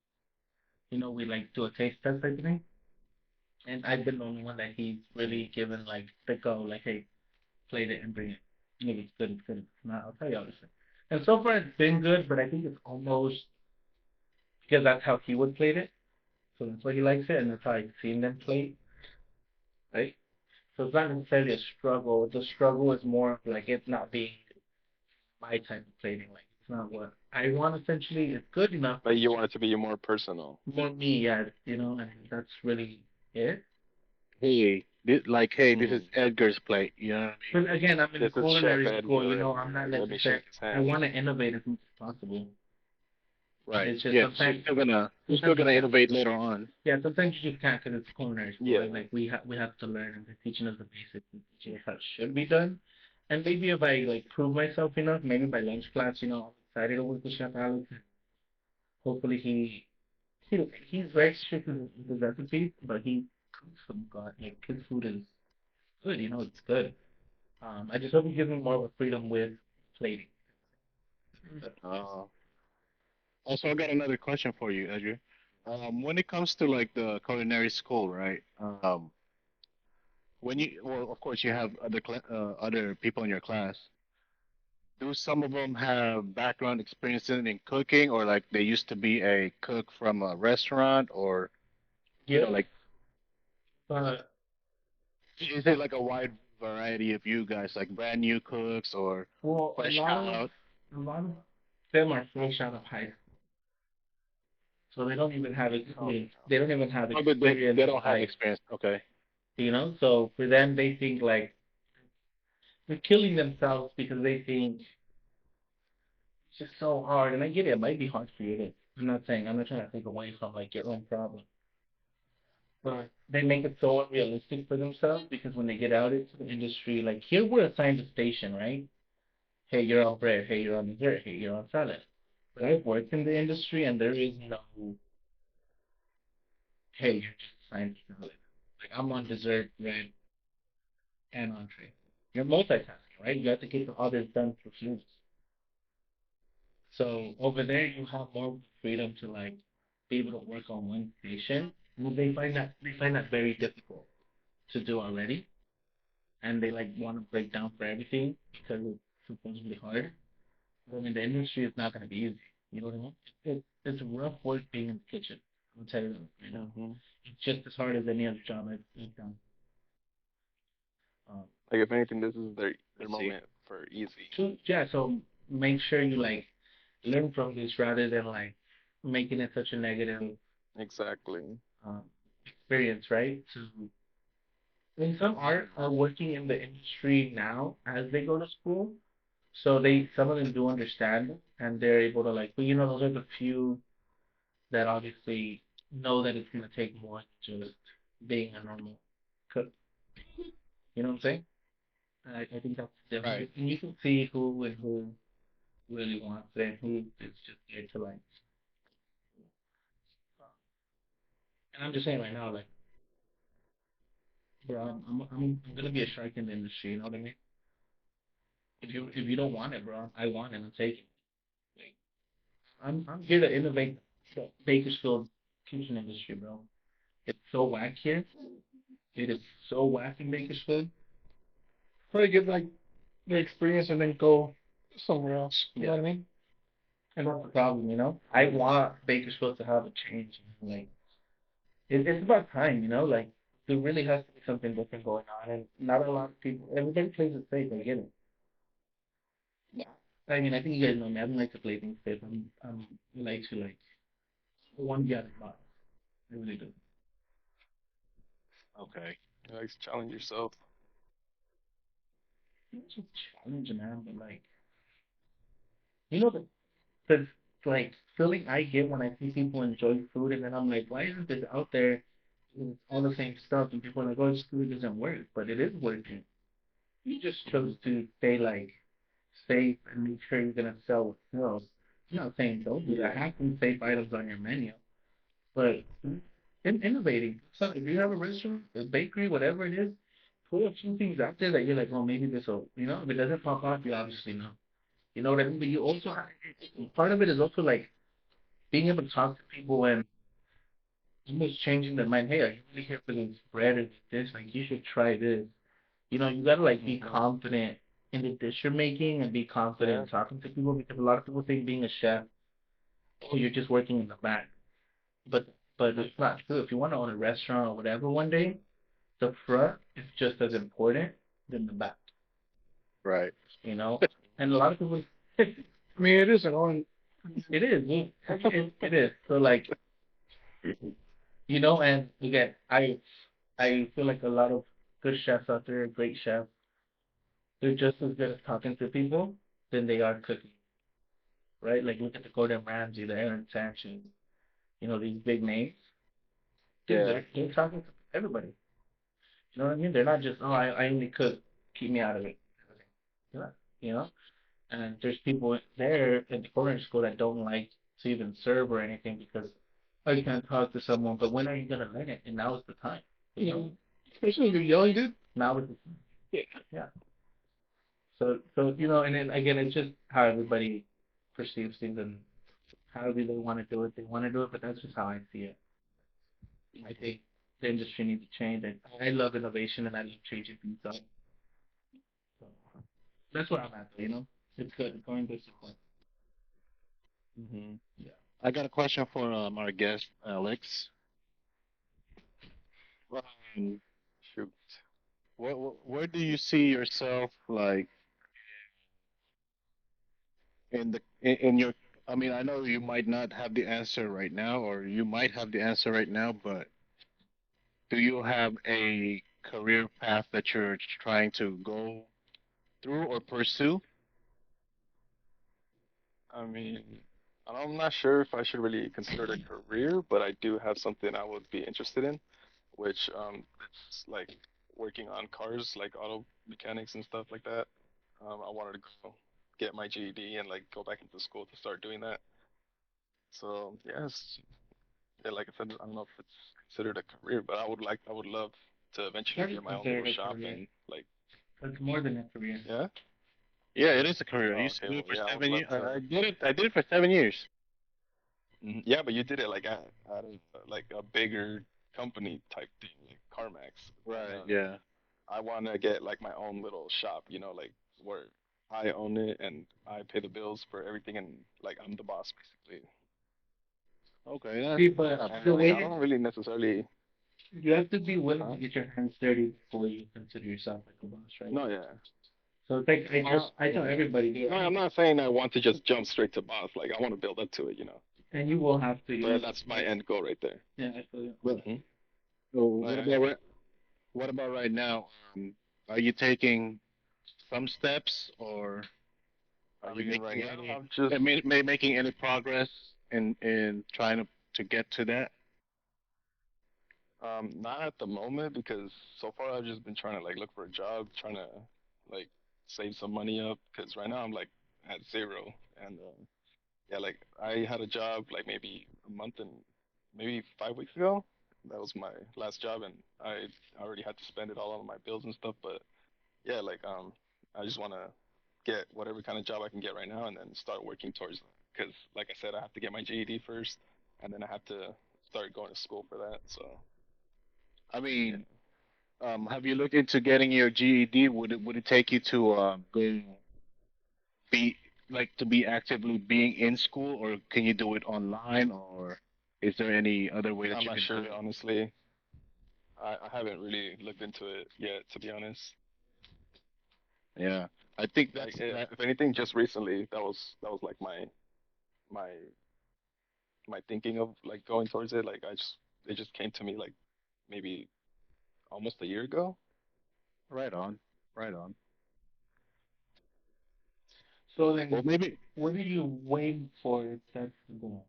You know, we like do a taste test type of thing. And I've been the only one that he's really given like the go, like, hey, plate it and bring it. Maybe it's good, it's good. If it's not, I'll tell you honestly. And so far it's been good, but I think it's almost because that's how he would plate it. So that's why he likes it, and that's how I've seen them plate, right? So it's not necessarily a struggle. The struggle is more of like it not being my type of plating. Like it's not what I want. Essentially, it's good enough. Like you want it to be more personal. More me, yeah. You know, and that's really it. Hey, this is Hmm. Edgar's plate. You know what I mean? But again, I'm in a This is Chef culinary school. You Edgar, know, and I'm not let me necessarily. shake his I hand. want to innovate as much as possible. Right. It's just Yeah. So sometimes, you're still sometimes you gonna can't. innovate later on. Yeah, sometimes you just can't because it's culinary school, Yeah. right? Like we have to learn, and they're teaching us the basics and teaching us how it should be done. And maybe if I like prove myself enough, maybe by lunch class, you know, I'm excited to work with Chef Alex. Hopefully he's very strict with his recipes, but he cooks some god like his food is good, you know, it's good. I just hope he gives me more of a freedom with plating. But, Uh, Also, I got another question for you, Edgar. When it comes to like the culinary school, right? When well, of course, you have other people in your class. Do some of them have background experience in cooking, or like they used to be a cook from a restaurant, or yeah, like but is it like a wide variety of you guys, like brand new cooks or well, fresh out? a lot of them are fresh out of high school, so they don't even have experience. They don't even have Oh, but experience they in don't have like experience. Okay. you know. So for them, they think like they're killing themselves because they think it's just so hard. And I get it, it might be hard for you. I'm not trying to take away from like your own problem. But they make it so unrealistic for themselves because when they get out into the industry, like here we're assigned a station, right? Hey, you're on bread. Hey, you're on dessert. Hey, you're on salad. But I've worked in the industry and there is no, hey, you're just assigned salad. Like I'm on dessert, bread, and entree. You're multitasking, right? You have to get the others done for food. So over there, you have more freedom to like be able to work on one station. Well, they find that very difficult to do already, and they like want to break down for everything because it's supposedly hard. But I mean, the industry is not going to be easy. You know what I mean? It's rough work being in the kitchen. I'll tell you that right now. Hmm. It's just as hard as any other job I've done. Um, Like if anything, this is their I see. moment for easy. yeah, so make sure you like learn from this rather than like making it such a negative Exactly. um, experience, right? So, I mean, some are working in the industry now as they go to school, so some of them do understand and they're able to like, but you know, those are the few that obviously know that it's gonna take more than just being a normal cook. You know what I'm saying? I think that's the Right. difference, and you can see who really wants it and who is just there to like. And I'm just saying right now, like, bro, I'm gonna be a shark in the industry. You know what I mean? if you don't want it, bro, I want it. I'm taking it. Like, I'm here to innovate the Bakersfield kitchen industry, bro. It's so whack here. It is so whack in Bakersfield. Probably get like the experience and then go somewhere else. You know what I mean? And that's the problem, you know. I want Bakersfield to have a change. Like it's about time, you know. Like there really has to be something different going on, and not a lot of people. Everybody plays it safe. I get it. Yeah. I mean, I think you guys know me. I don't like to play things safe. I'm like to like one guy box. I really do. Okay. Like challenge yourself. It's a challenge, man. But like, you know, the like feeling I get when I see people enjoy food, and then I'm like, why isn't this out there? It's all the same stuff, and people are like, oh, this food doesn't work, but it is working. You just chose to stay like safe and make sure you're gonna sell what sells. I'm not saying don't do that. Have some safe items on your menu, but innovating. So if you have a restaurant, a bakery, whatever it is, put a few things out there that you're like, well, maybe this will, you know, if it doesn't pop off, you obviously know. You know what I mean? But you also part of it is also like being able to talk to people and almost changing their mind. Hey, are you really here for this bread or this? Like, you should try this. You know, you gotta like be confident in the dish you're making and be confident in talking to people because a lot of people think being a chef, oh, you're just working in the back. But it's not true. If you want to own a restaurant or whatever one day, the front is just as important than the back. Right. You know, and a lot of people, it I mean, it is an on. is, it is. So like, you know, and again, I feel like a lot of good chefs out there, great chefs, they're just as good at talking to people than they are cooking, right? Like look at the Gordon Ramsay, the Aaron Sanchez, you know, these big names. Dude, Yeah. they're talking to everybody. You know what I mean? They're not just, oh, I only cook, keep me out of it. Yeah, you know? And there's people there in the culinary school that don't like to even serve or anything because oh, you can't talk to someone, but when are you gonna learn it? And now is the time. You know? Especially if you're young, dude. Now is the time. Yeah. Yeah. So you know, and then again, it's just how everybody perceives things and how do they want to do it. They want to do it, but that's just how I see it. I think the industry needs to change, and I love innovation and I love changing things up. So that's where I'm at. You know, it's good. It's going this way. Hmm. Yeah. I got a question for our guest, Alex. Um, Shoot. where do you see yourself like in your? I mean, I know you might not have the answer right now, or you might have the answer right now, but do you have a career path that you're trying to go through or pursue? I mean, I'm not sure if I should really consider it a career, but I do have something I would be interested in, which it's like working on cars, like auto mechanics and stuff like that. I wanted to go get my GED and like go back into school to start doing that. So yes, yeah, like I said, I don't know if it's considered a career, but I would love to eventually That is get my own little considered a shop career. and like, It's more than a career. yeah. Yeah, it is a career. I Oh, used to okay, do well, it for yeah, I would 7 years. love to. I did it. I did it for 7 years. Mhm. Yeah, but you did it like at like a bigger company type thing, like CarMax. And Right. Yeah. I want to get like my own little shop, you know, like where I own it and I pay the bills for everything and like I'm the boss basically. Okay. See, That's but not And the bad. like way I don't really necessarily, you have to be willing huh? to get your hands dirty before you consider yourself like a boss, right? No, yeah. So it's like I tell everybody, No, dude, I'm not saying I want to just jump straight to boss. Like I want to build up to it, you know. and you will have to, you But know. that's my end goal right there. Yeah, I feel you. But Hmm. so Oh, what yeah, about what about right now? Are you taking some steps, or are I you mean, making right now any? I'm just Making any progress in trying to get to that? not at the moment because so far I've just been trying to like look for a job, trying to like save some money up because right now I'm like at zero and yeah, like I had a job like maybe a month and maybe 5 weeks ago. That was my last job and I already had to spend it all on my bills and stuff. But yeah, like I just wanna get whatever kind of job I can get right now, and then start working towards it. Because, like I said, I have to get my GED first, and then I have to start going to school for that. So, I yeah. mean, have you looked into getting your GED? Would it take you to go be to be actively being in school, or can you do it online, or is there any other way that I'm you not can do sure, it? honestly. I haven't really looked into it yet, to be honest. Yeah, I think Like, that's that. if anything, just recently, that was like my my thinking of like going towards it. Like, it just came to me like maybe almost a year ago. Right on, right on. So Well, then, maybe what are you waiting for if that's the goal?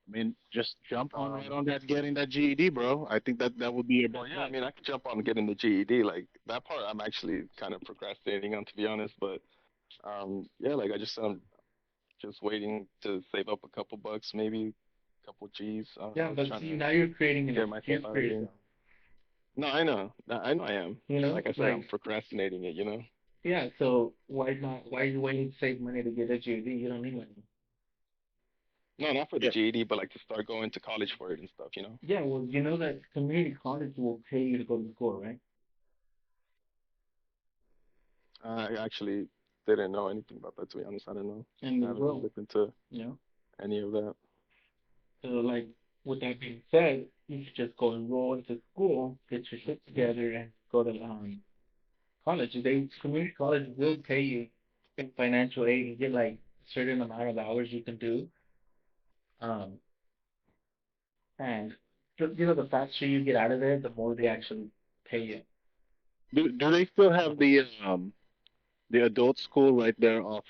I mean just jump on right Um, on that getting that GED, bro. I think that would be your well, best yeah, I bet. mean, I could jump on getting the GED. Like that part, I'm actually kind of procrastinating on, to be honest. But yeah, like I just just waiting to save up a couple bucks, maybe a couple G's. Yeah, I'm just but trying see, to now you're creating an get myself excuse out for of here. yourself. No, I know. I know I am. You know, Like I said, I'm like, procrastinating it, you know? yeah. So why not? Why are you waiting to save money to get a GED? You don't need money. No, not for the Yeah. GED, but like to start going to college for it and stuff, you know? Yeah, well, you know that community college will pay you to go to school, right? I actually didn't know anything about that, to be honest. I don't know. And I they haven't really will, looked into you know. any of that. So, like, with that being said, you should just go enroll into school, get your shit together, and go to college. They community college will pay you in financial aid. You get like a certain amount of hours you can do. Um, and you know, the faster you get out of there, the more they actually pay you. Do they still have the adult school right there off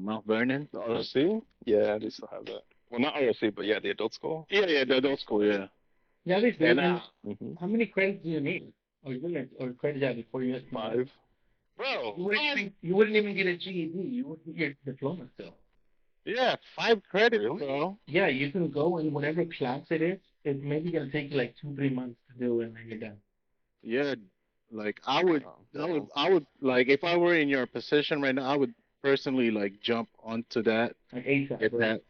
Mount Vernon? The ROC? Yeah, they still have that. Well, not ROC, but yeah, the adult school. Yeah, yeah, the adult school. Yeah. Yeah, they do. And And Hmm. how many credits do you need? Or credits you have before you hit 5. bro, you wouldn't even get a GED. You would get your diploma still. yeah, 5 credits, Really? bro. Yeah, you can go in whatever class it is. It maybe gonna take you like 2, 3 months to do, and then you're done. Yeah, like Oh, I would like if I were in your position right now, I would personally like jump onto that. Like ASAP, Get bro. that.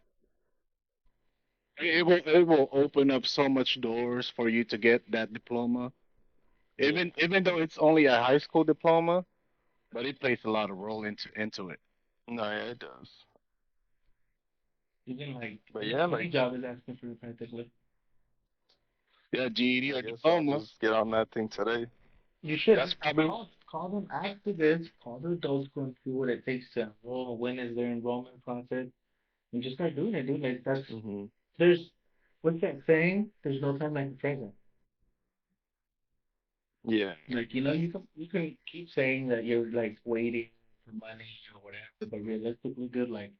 It will open up so much doors for you to get that diploma. yeah. Even though it's only a high school diploma, but it plays a lot of role into it. No, yeah, it does. Even like But yeah, any like, job is asking for it practically. Yeah, GED I or guess I'll diploma. just get on that thing today. You should That's probably call them after this. Call the adult school and see what it takes to enroll. When is their enrollment process? And just start doing it, dude. Like that's Hmm. there's what's that saying? There's no time like the present. Yeah. Like you can keep saying that you're like waiting for money or whatever, but realistically, good. Like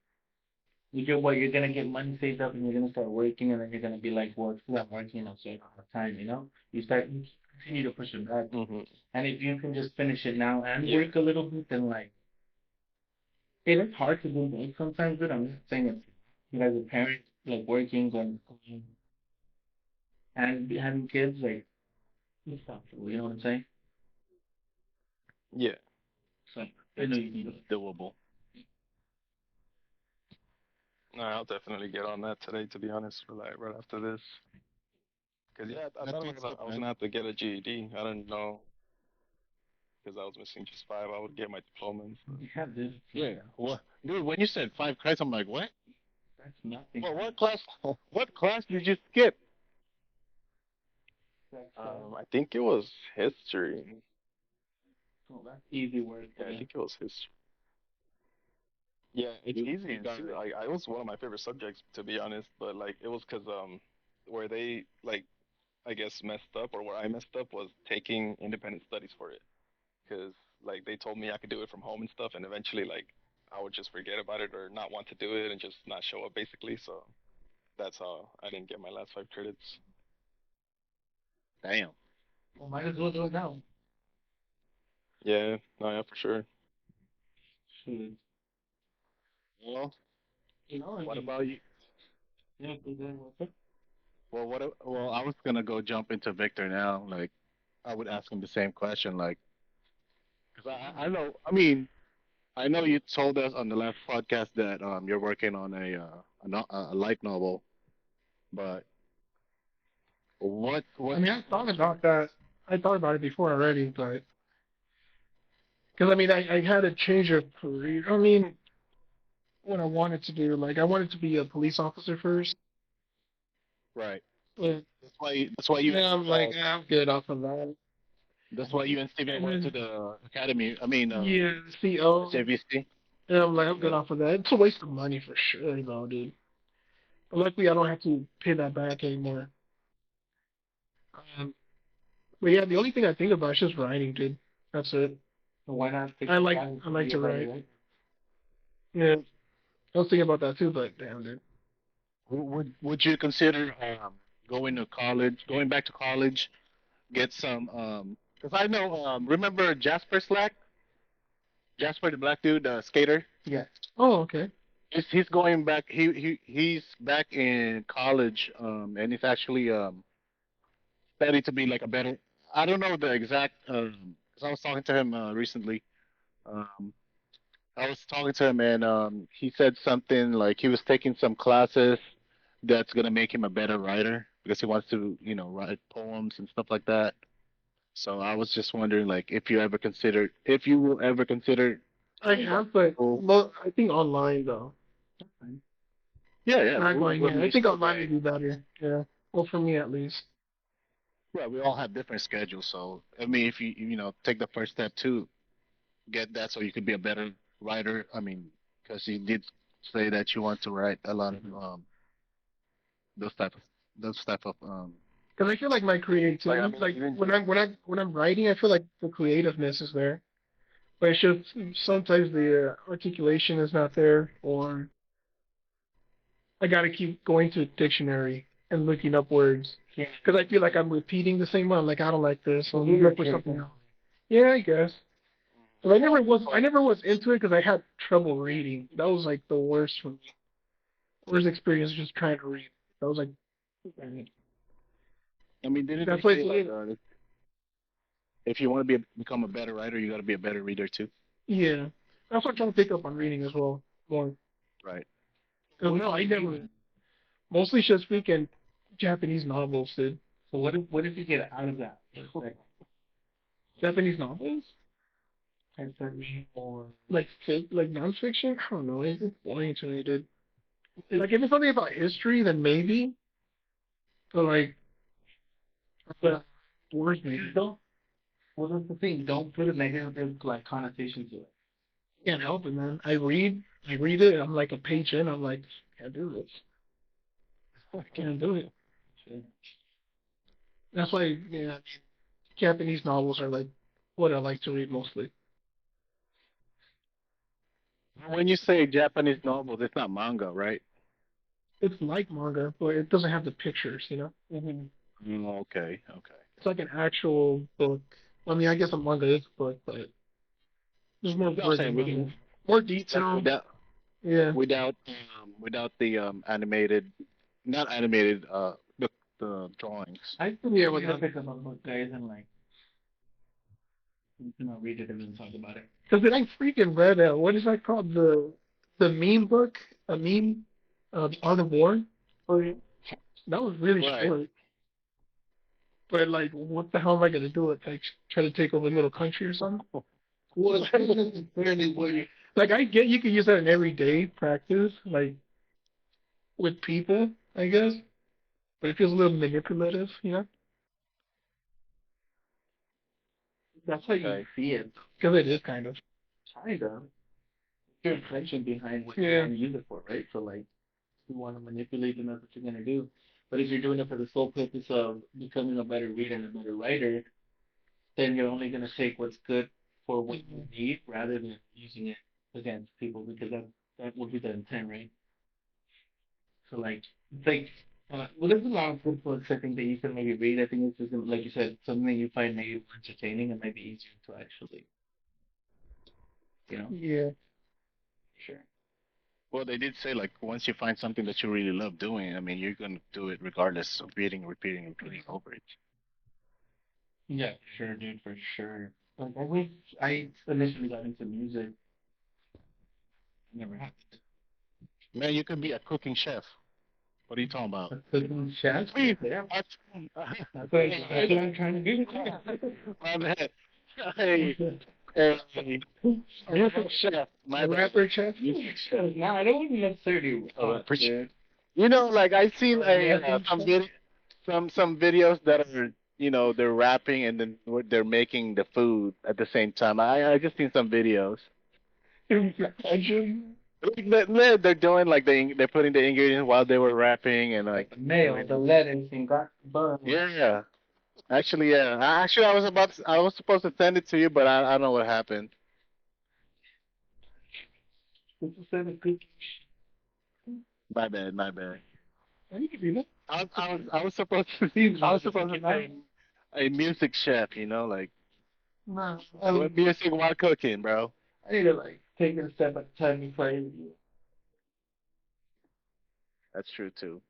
you're gonna get money saved up and you're gonna start working and then you're gonna be like, well, it's 'cause I'm working, so I don't have time. You know, you continue to push it back. Hmm. And if you can just finish it now and Yeah. work a little bit, then like it is hard to do both sometimes. But I'm just saying, if you guys are parents, like working, going to school, and having kids, like it's possible. You know what I'm saying? Yeah. So I know you need it. doable. No, I'll definitely get on that today, to be honest, like right after this. Cause yeah, I That's thought what's up, I was man. gonna have to get a GED. I didn't know because I was missing just 5. I would get my diploma and stuff. You have this. Yeah. What, dude? When you said 5 credits, I'm like, what? That's nothing. Well, what class? What class did you skip? That's, I think it was history. well, that's easy work. Yeah, I Yeah. think it was history. Yeah, it's easy You and got too. it. I it was one of my favorite subjects, to be honest. But like it was because where they like I guess messed up, or where I messed up, was taking independent studies for it. Because like they told me I could do it from home and stuff, and eventually like I would just forget about it or not want to do it and just not show up basically. So that's how I didn't get my last 5 credits. Damn. Well, might as well do it now. Yeah, no, yeah, for sure. Shoot. Well, You know, I what mean, about you? yeah, go ahead, what's up? Well, well, I was gonna go jump into Victor now. Like, I would ask him the same question. Like, cause I know. I mean, I know you told us on the last podcast that you're working on a light novel, but I what mean, I thought about that. I thought about it before already, but because I mean, I had a change of career. I mean, what I wanted to do, like, I wanted to be a police officer first, right? but That's why you then I'm like, I'm good off of that. that's why you and Steven And went to then, the academy. I mean, yeah, CO. JVC. And I'm like, I'm good Yeah. off of that. It's a waste of money for sure, though, dude. But luckily, I don't have to pay that back anymore. Um, but yeah, the only thing I think about is just writing, dude. That's it. So why not take I the like time I to like be a to writer, write. right? Yeah, I was thinking about that too, but damn, dude. Would you consider going back to college, get some because I know remember Jasper Slack, Jasper the black dude, skater. Yeah. Oh, okay. He's going back. He's back in college, and he's actually studying to be like a better. I don't know the exact. Because I was talking to him recently. Um, I was talking to him, and he said something like he was taking some classes that's gonna make him a better writer because he wants to, write poems and stuff like that. So I was just wondering, like, if you will ever consider I going back have, but to school. I think online though. Yeah, yeah. Not going We're here. I think still online okay. would be better. Yeah. Well, for me at least. Yeah, we all have different schedules. So I mean, if you take the first step to get that, so you could be a better writer. I mean, because you did say that you want to write a lot of those type of those type of Because I feel like my like I creativity, mean like even when I'm writing, I feel like the creativeness is there, but it's just sometimes the articulation is not there, or I gotta keep going to a dictionary and looking up words Yeah. because I feel like I'm repeating the same one. I'm like, I don't like this. So Well, let me you're a look for something character. else. Yeah, I guess. But I never was into it because I had trouble reading. That was like the worst for me. Worst experience just trying to read. That was like, I mean didn't they that's why say like if you want to become a better writer, you got to be a better reader too, yeah. That's why I'm trying to pick up on reading as well more. right? Because no, I never. Mostly just freaking Japanese novels, dude. So what if you get out of that? Like Japanese novels? hyperthermia or Like nonfiction? I don't know. It's boring to me, dude. Like if it's something about history, then maybe. But like, but bores me. just don't. Well, that's the thing. Don't put a negative like connotation to it. Can't help it, man. I read it. I'm like a page in. I'm like, can't do this. I can't do it. That's why, yeah. I mean, Japanese novels are like what I like to read mostly. When you say Japanese novels, it's not manga, right? It's like manga, but it doesn't have the pictures, you know. Okay, okay. It's like an actual book. I mean, I guess a manga is a book, but there's more I'm words saying in we manga. can More like detail. Yeah. without the animated, not animated the drawings. I still Yeah, yeah, with gonna the pick up on book guys and like read it and then talk about it. because then I freaking read what is that called, the meme book, a meme, the Art of War. Oh, yeah. That was really Right. short. But like, what the hell am I gonna do? It like try to take over a little country or something? Well, it's not necessarily what you Like I get you could use that in everyday practice, like with people, I guess. But it feels a little manipulative, you know? that's how you Okay. see it. Because it is kind of. Kind of. Your intention behind what Yeah. you're trying to use it for, right? So like you want to manipulate them, that's what you're gonna do. But if you're doing it for the sole purpose of becoming a better reader and a better writer, then you're only gonna take what's good for what you need rather than using it against people because that would be the intent, right? So like it's like well there's a lot of good books I think that you can maybe read. I think it's just like you said, something that you find maybe more entertaining and maybe easier to actually, you know, Yeah. sure. Well, they did say like once you find something that you really love doing, I mean, you're gonna do it regardless of repeating over it. Yeah, sure, dude, for sure. Like I initially got into music Never happened. Man, you could be a cooking chef. What are you talking about? A cooking chef. Please. Yeah. That's That's what I'm trying to do. my bad. Hey, hey, music chef. My A bad. rapper chef. Music chef. No, I don't necessarily. Yeah. You know, like I've seen some videos that are they're rapping and then they're making the food at the same time. I just seen some videos. They're doing like they're putting the ingredients while they were rapping and like The mayo, the lettuce, and got bun. yeah. Actually, yeah. Actually, I was supposed to send it to you, but I don't know what happened. This is a cooking. My bad, my bad. You can do that. I was supposed to I was supposed to say a music chef, like No, music while cooking, bro. I need to like take it a step at a time before I, That's true too.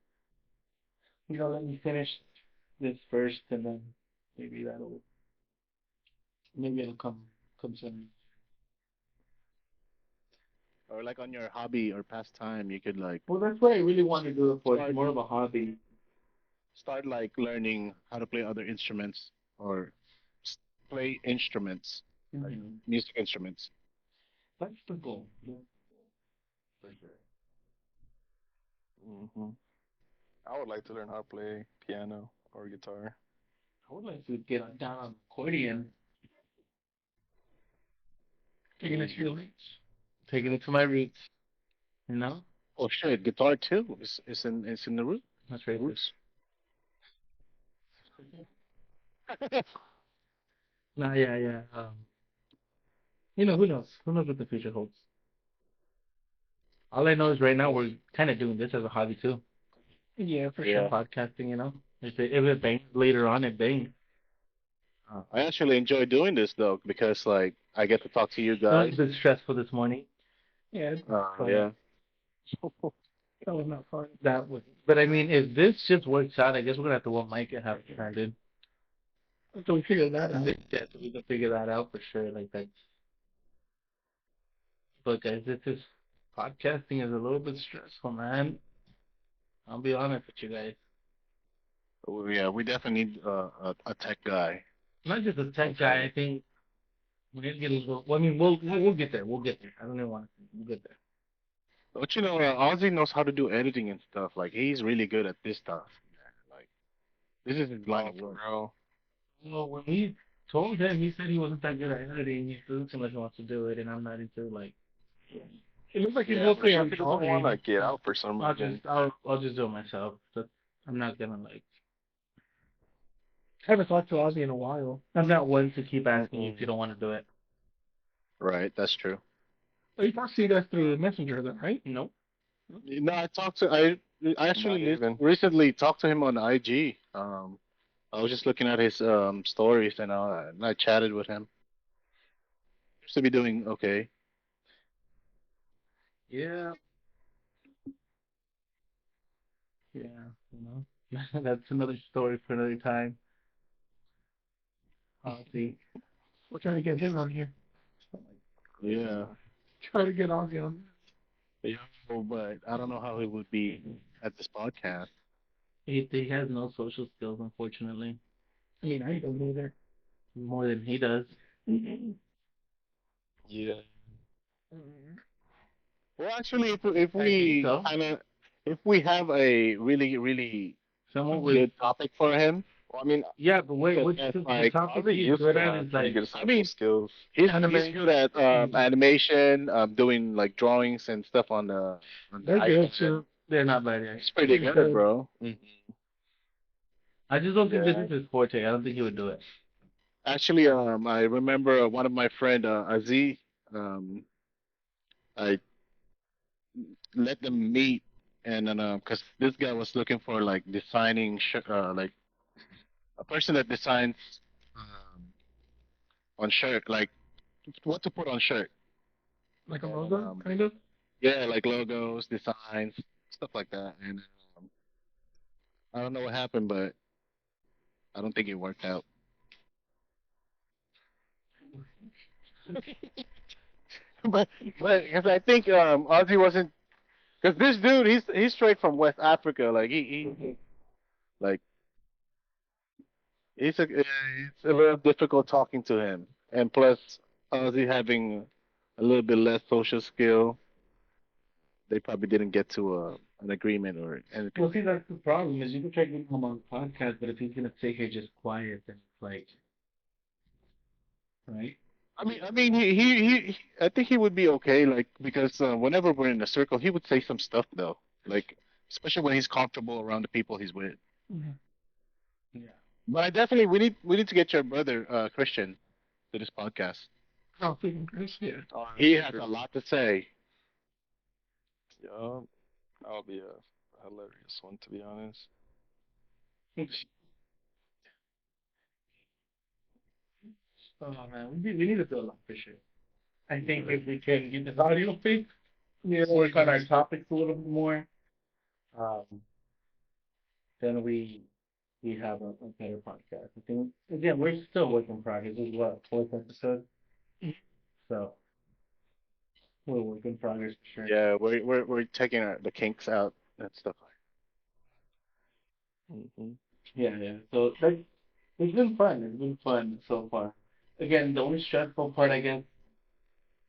let me finish this first, and then maybe it'll come soon. Or like on your hobby or pastime, you could like Well, that's what I really want to do it for. It's more of a hobby. start like learning how to play other instruments or play instruments, like Mhm. music instruments. That's the goal. Yeah. For sure. I would like to learn how to play piano or guitar. I would like to get down on accordion, Taking it to your roots. taking it to my roots. Oh shit, guitar too. It's in the root That's right. roots. No, yeah, yeah. Who knows? Who knows what the future holds? All I know is right now we're kind of doing this as a hobby too. Yeah, for Yeah. sure. Podcasting. If it bangs later on, it bangs. I actually enjoy doing this though because like I get to talk to you That was guys. a bit stressful this morning. Yeah, Yeah. that was not fun. But I mean, if this just works out, I guess we're gonna have to want Mike and have it turned in. Until we figure that out. Yeah, so we can figure that out for sure. Like that's. But guys, podcasting is a little bit stressful, man. I'll be honest with you guys. Yeah, we definitely need a tech guy. Not just a tech guy. I think we need to get a little. Well, I mean, we'll get there. We'll get there. I don't even want to. We'll get there. But Ozzy knows how to do editing and stuff. Like he's really good at this stuff. Like this is his line of work. Bro. Well, when we told him, he said he wasn't that good at editing. He still too much wants to do it, and I'm not into like. It looks like he's Yeah, mostly but on he doesn't want to drawing. get out for some reason. I'll just do it myself. But I'm not gonna like. I haven't talked to Ozzy in a while. I'm not one to keep asking you if you don't want to do it. Right, that's true. Oh, he talks to you guys through Messenger, then, right? Nope. No, I actually Not even. recently talked to him on IG. I was just looking at his stories and I chatted with him. Seems to be doing okay. Yeah. Yeah. That's another story for another time. See. We're trying to get him on here. Yeah. Try to get Ozzy on. Yeah, but I don't know how he would be at this podcast. He has no social skills, unfortunately. I mean, I don't either. More than he does. Yeah. Well, actually, if we so. if we have a really Someone with. good topic for him, Well, I mean, Yeah, but wait, Because which that's the like- topic Ozzy he's used good to at have is pretty like. good social skills. he's Animation. good at animation, doing like drawings and stuff on the They're good, iPad. too. They're not bad yet. He's pretty Pretty good, good. bro. I just don't think Yeah. this is his forte. I don't think he would do it. Actually, I remember one of my friend Aziz. I let them meet, and then because this guy was looking for like designing like a person that designs on shirt, like what to put on shirt. Like a logo, Um, kind of. Yeah, like logos, designs, stuff like that. And I don't know what happened, but I don't think it worked out. but because I think Ozzy wasn't because this dude he's straight from West Africa. Like he like it's a little difficult talking to him, and plus Ozzy having a little bit less social skill, they probably didn't get to an agreement or anything. Well, see, that's the problem is you can try getting him on the podcast, but if he's gonna sit here just quiet, then it's like, right? I think he would be okay. Like because whenever we're in a circle, he would say some stuff though. Like especially when he's comfortable around the people he's with. Mhm. Yeah. But I definitely we need to get your brother Christian to this podcast. Oh, freaking Chris, yeah. He has a lot to say. Yeah, that'll be a hilarious one, to be honest. Oh man, we need to do a lot for sure. I think if we can get this audio fixed, Yeah. work on our topics a little bit more, um, then we have a better podcast. I think again we're still work in progress. This is what fourth episode, so we're work in progress for sure. Yeah, we're taking the kinks out and stuff. Hmm. Yeah. So that it's been fun. It's been fun so far. Again, the only stressful part I guess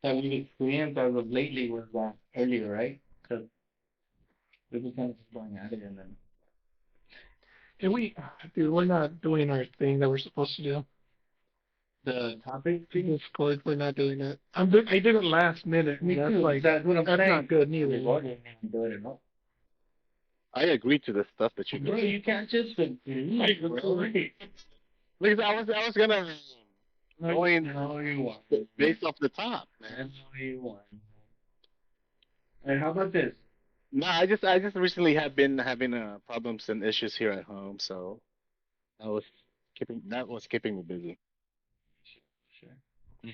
that we've experienced as of lately was that earlier, right? Because we were kind of just going at it and then. And dude, we're not doing our thing that we're supposed to do. The topic thing? We're not doing that. I did it last minute. Me That's too. like, That's what I'm that's saying. not good neither. We're going to do it enough. I agree to the stuff that you Bro, did. you can't just agree, bro. Because I was gonna go in No, you won't. based off the top, man. No, you won't. And how about this? No, I just recently have been having problems and issues here at home, so that was keeping me busy. Sure.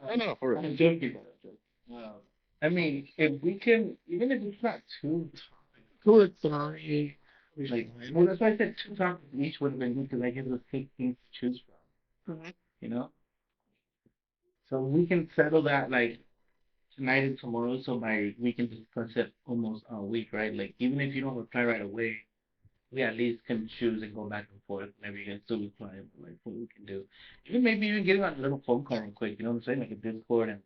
I know for real. I'm joking. I mean, if we can, even if it's not two Two or three. like, well, that's why I said two topics each would have been good because I get those 6 things to choose from, Mhm. you know? So we can settle that like tonight and tomorrow, so we can discuss it almost all week, right? Like, even if you don't reply right away, we at least can choose and go back and forth. Maybe you can still reply, like, what we can do. Even maybe even get on a little phone call real quick, you know what I'm saying? Like a Discord and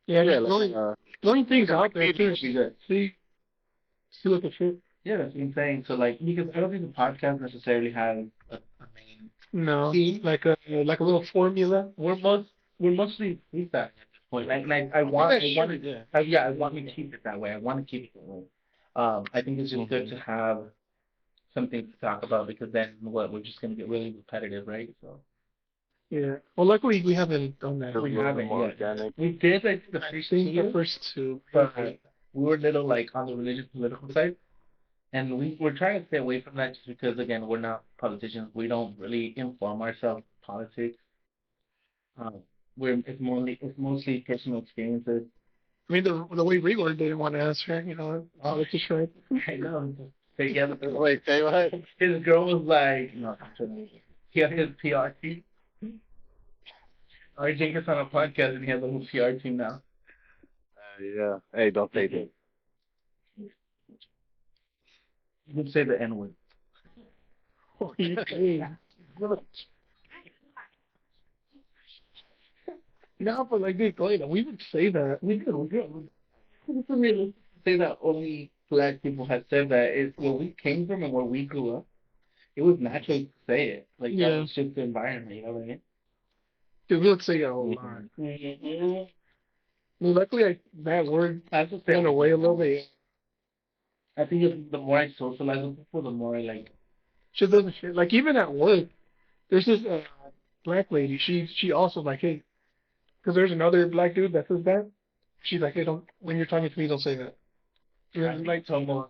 Yeah, Yeah, throwing things out there it'd too. be good. See what the shit. Yeah, that's what I'm saying. So, like, because I don't think the podcast necessarily has a main. No, See? like a little formula. We're mostly freestyling at this point. Like I want me to keep it that way. I want to keep it that way. I think it's just good to have something to talk about because then we're just gonna get really repetitive, right? So Yeah. Well, luckily we haven't done that. we little haven't more yet. organic. We did like the I first think the two, first two. but we were a little like on the religious political side. And we're trying to stay away from that just because again we're not politicians. We don't really inform ourselves in politics. It's mostly personal experiences. I mean, the way Rigor didn't want to answer, politics, right? I know. Together. Wait, say what? His girl was like, no, he had his PR team. RJ gets on a podcast and he has a whole PR team now. Yeah. Hey, don't say that. You can say the N word. No, but like, dude, we would say that. We do. It's realistic to say that only black people have said that. It's where we came from and where we grew up. It was natural to say it. Like, Yeah. that was just the environment, you know what I mean? Dude, we would say that a whole lot. I mean, luckily, that word That's the went away a little bit. I think the more I socialize with people, the more I like. She doesn't shit. Like, even at work, there's this black lady. She also like, hey, because there's another black dude that says that. She's like, hey, don't, when you're talking to me, don't say that. Yeah, like, almost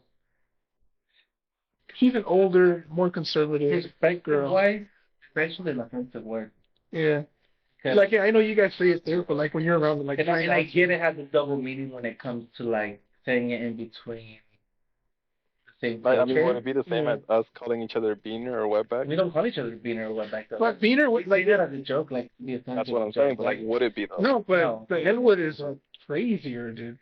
she's an older, more conservative respect girl. wise, especially in offensive words. Yeah. 'Cause- Like, yeah, I know you guys say it there, but like when you're around them, like, and I get it has a double meaning when it comes to like saying it in between the same Like, I mean, would culture. it be the same Yeah. as us calling each other beaner or wetback? We don't call each other beaner or wetback though. But Beaner We was like say that as a joke, like the That's offensive what I'm joke, saying. But like, right? would it be though? no, but No. the N word is crazier, dude.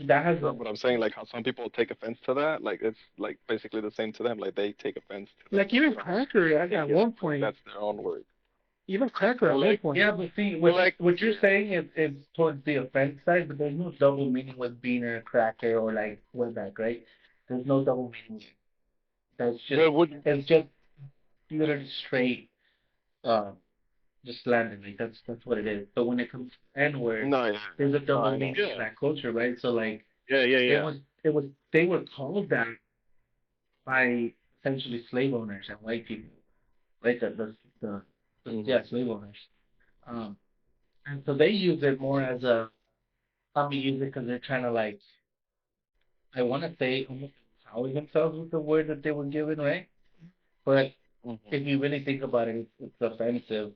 That has No, but I'm saying like how some people take offense to that. Like it's like basically the same to them. Like they take offense to that. Like even Cracker at one point, That's their own word. even Cracker at Well, one like, point. yeah, but see, what you're saying is towards the offense side, but there's no double meaning with beaner, cracker, or like wetback, right? There's no double meaning. That's just But would it's just literally straight, uh, just slander. Like that's what it is. But when it comes to N word, no, yeah, there's a double I know. meaning in Yeah. that culture, right? So like yeah, yeah, it yeah. was they were called that by essentially slave owners and white people, right? Yeah, slave owners. Um, and so they use it more as a some use it because they're trying to like I want to say almost empower themselves with the word that they were given, right? But Mhm. if you really think about it, it's offensive,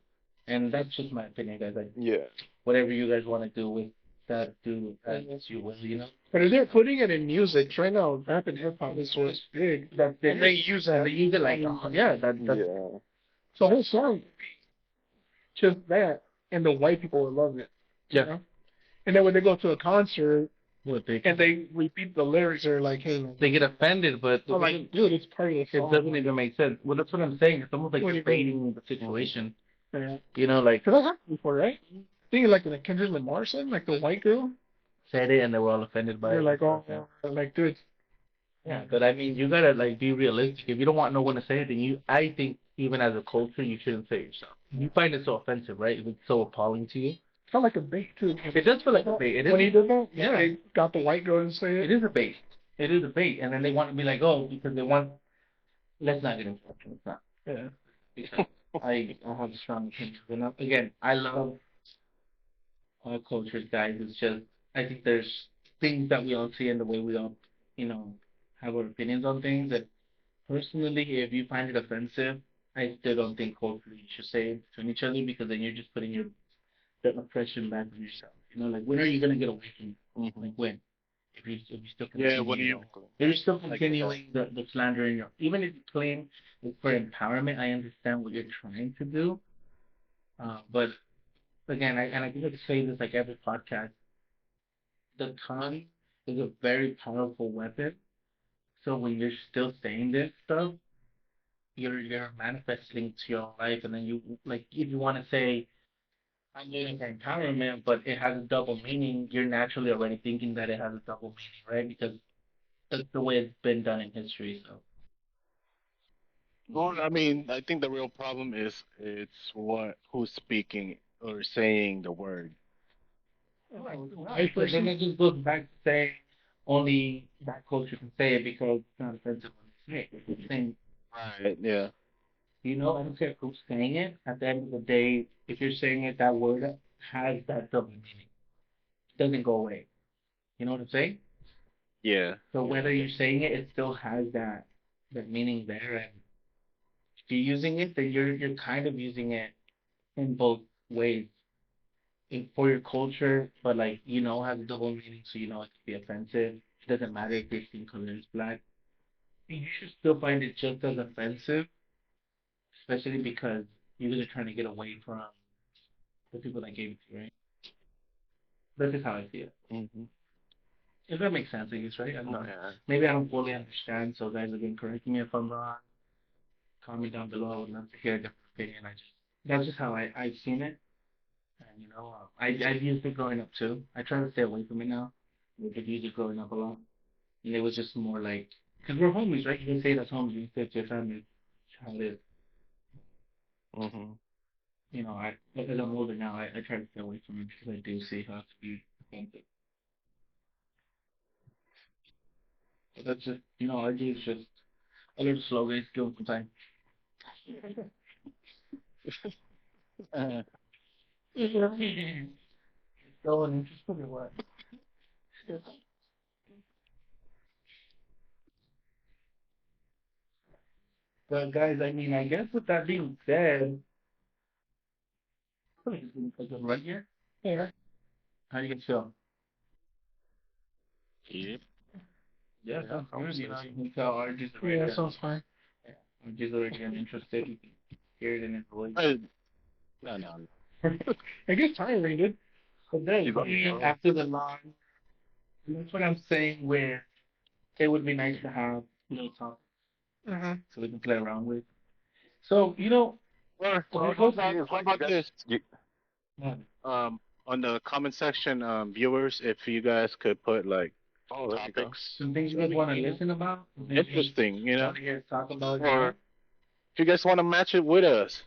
and that's just my opinion, guys. Like Yeah. whatever you guys want to do with that, do as you will, you know. But if they're putting it in music right now, rap and hip hop is what's big. That And they use that. they use it like yeah, that's Yeah. So the whole song would be just that, and the white people would love it. you Yeah. know? And then when they go to a concert what they and they repeat the lyrics, they're like, "Hey, they get offended, but I'm like, dude, it's part of the it song." doesn't even make sense. Well, that's what I'm saying. It's almost like What do you're you mean? baiting the situation. Yeah. You know, like Cause that happened before, right? I think like in the Kendrick Lamar song, like the white girl, said it and they were all offended by they're it. like, and "Oh, stuff, yeah. like dude, Yeah, but I mean, you gotta like be realistic. If you don't want no one to say it, then I think even as a culture, you shouldn't say it yourself. You find it so offensive, right? If it's so appalling to you, felt like a bait too." it does feel like a bait. It is. When he did that, Yeah. they got the white girl to say It is a bait. It is a bait, and then they want to be like, oh, because they want. Let's not get into it. Let's not. Yeah. Because I have a strong opinion. You know, again, I love all cultures, guys. It's just I think there's things that we all see and the way we all, you know, have our opinions on things. That personally, if you find it offensive, I still don't think culturally you should say it between each other because then you're just putting your the oppression back on yourself. You know, like when are you gonna get away from it? Like when? If you still continue, Yeah, what do you? if you're still continuing the slander in your even if you claim it's for empowerment, I understand what you're trying to do. But again, I think I say this like every podcast, the tongue is a very powerful weapon. So when you're still saying this stuff, you're manifesting to your life, and then you like if you want to say I'm doing for empowerment, but it has a double meaning, you're naturally already thinking that it has a double meaning, right? Because that's the way it's been done in history. So Well, I mean, I think the real problem is it's who's speaking or saying the word. right, but then it just goes back to saying only that culture can say it because it's not offensive when they say it. It's the same. Right. Yeah. You know, I don't care who's saying it. At the end of the day, if you're saying it, that word has that double meaning. It doesn't go away. You know what I'm saying? Yeah. So whether you're saying it, it still has that meaning there. And if you're using it, then you're kind of using it in both ways. For your culture, but like has a double meaning, so it can be offensive. It doesn't matter if your skin color is black. You should still find it just as offensive, especially because you guys are trying to get away from the people that gave it to you, right? That's just how I see it. Mm-hmm. If that makes sense, I guess, right? I'm not. Okay. Maybe I don't fully understand, so guys again correct me if I'm wrong. Comment down below. I would love to hear a different opinion. That's just how I've seen it. And I've used it growing up too. I try to stay away from it now. We did use it growing up a lot. And it was just more like, because we're homies, right? You can say it as homies. You can say it to your family. It's how it is. Mm-hmm. As I'm older now, I try to stay away from it because I do see how it can be offensive. But that's just, I do it's just a little slow, guys. Give them some time. So interesting or what? But guys, I mean, I guess with that being said, I think it's been a good run here. Yeah. How do you guys feel? Yep. Yeah, sounds good. You know, you can tell RJ's Yeah, already. that sounds fine. RJ's already interested. You can hear it in his voice. No, no. It gets tiring, dude. But then, Keep up. after the launch, that's what I'm saying. Where it would be nice to have time Mm-hmm. so we can play around with. So How about this? Yeah. On the comment section, viewers, if you guys could put like Oh, there you go. topics, Some things you guys want to listen about? Some things you interesting, you know, want to hear us talk about? or if you guys want to match it with us,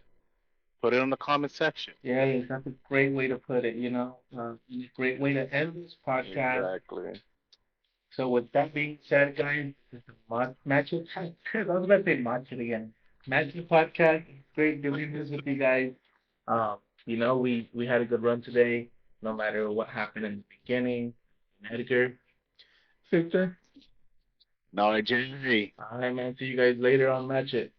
put it on the comment section. Yeah, yes, that's a great way to put it. A great way to end this podcast. Exactly. So with that being said, guys, this is Match It. I was about to say Match It again. Match It podcast. It's great doing this with you guys. We had a good run today, no matter what happened in the beginning. And Edgar. Victor. Now, Jay. All right, man. See you guys later on Match It.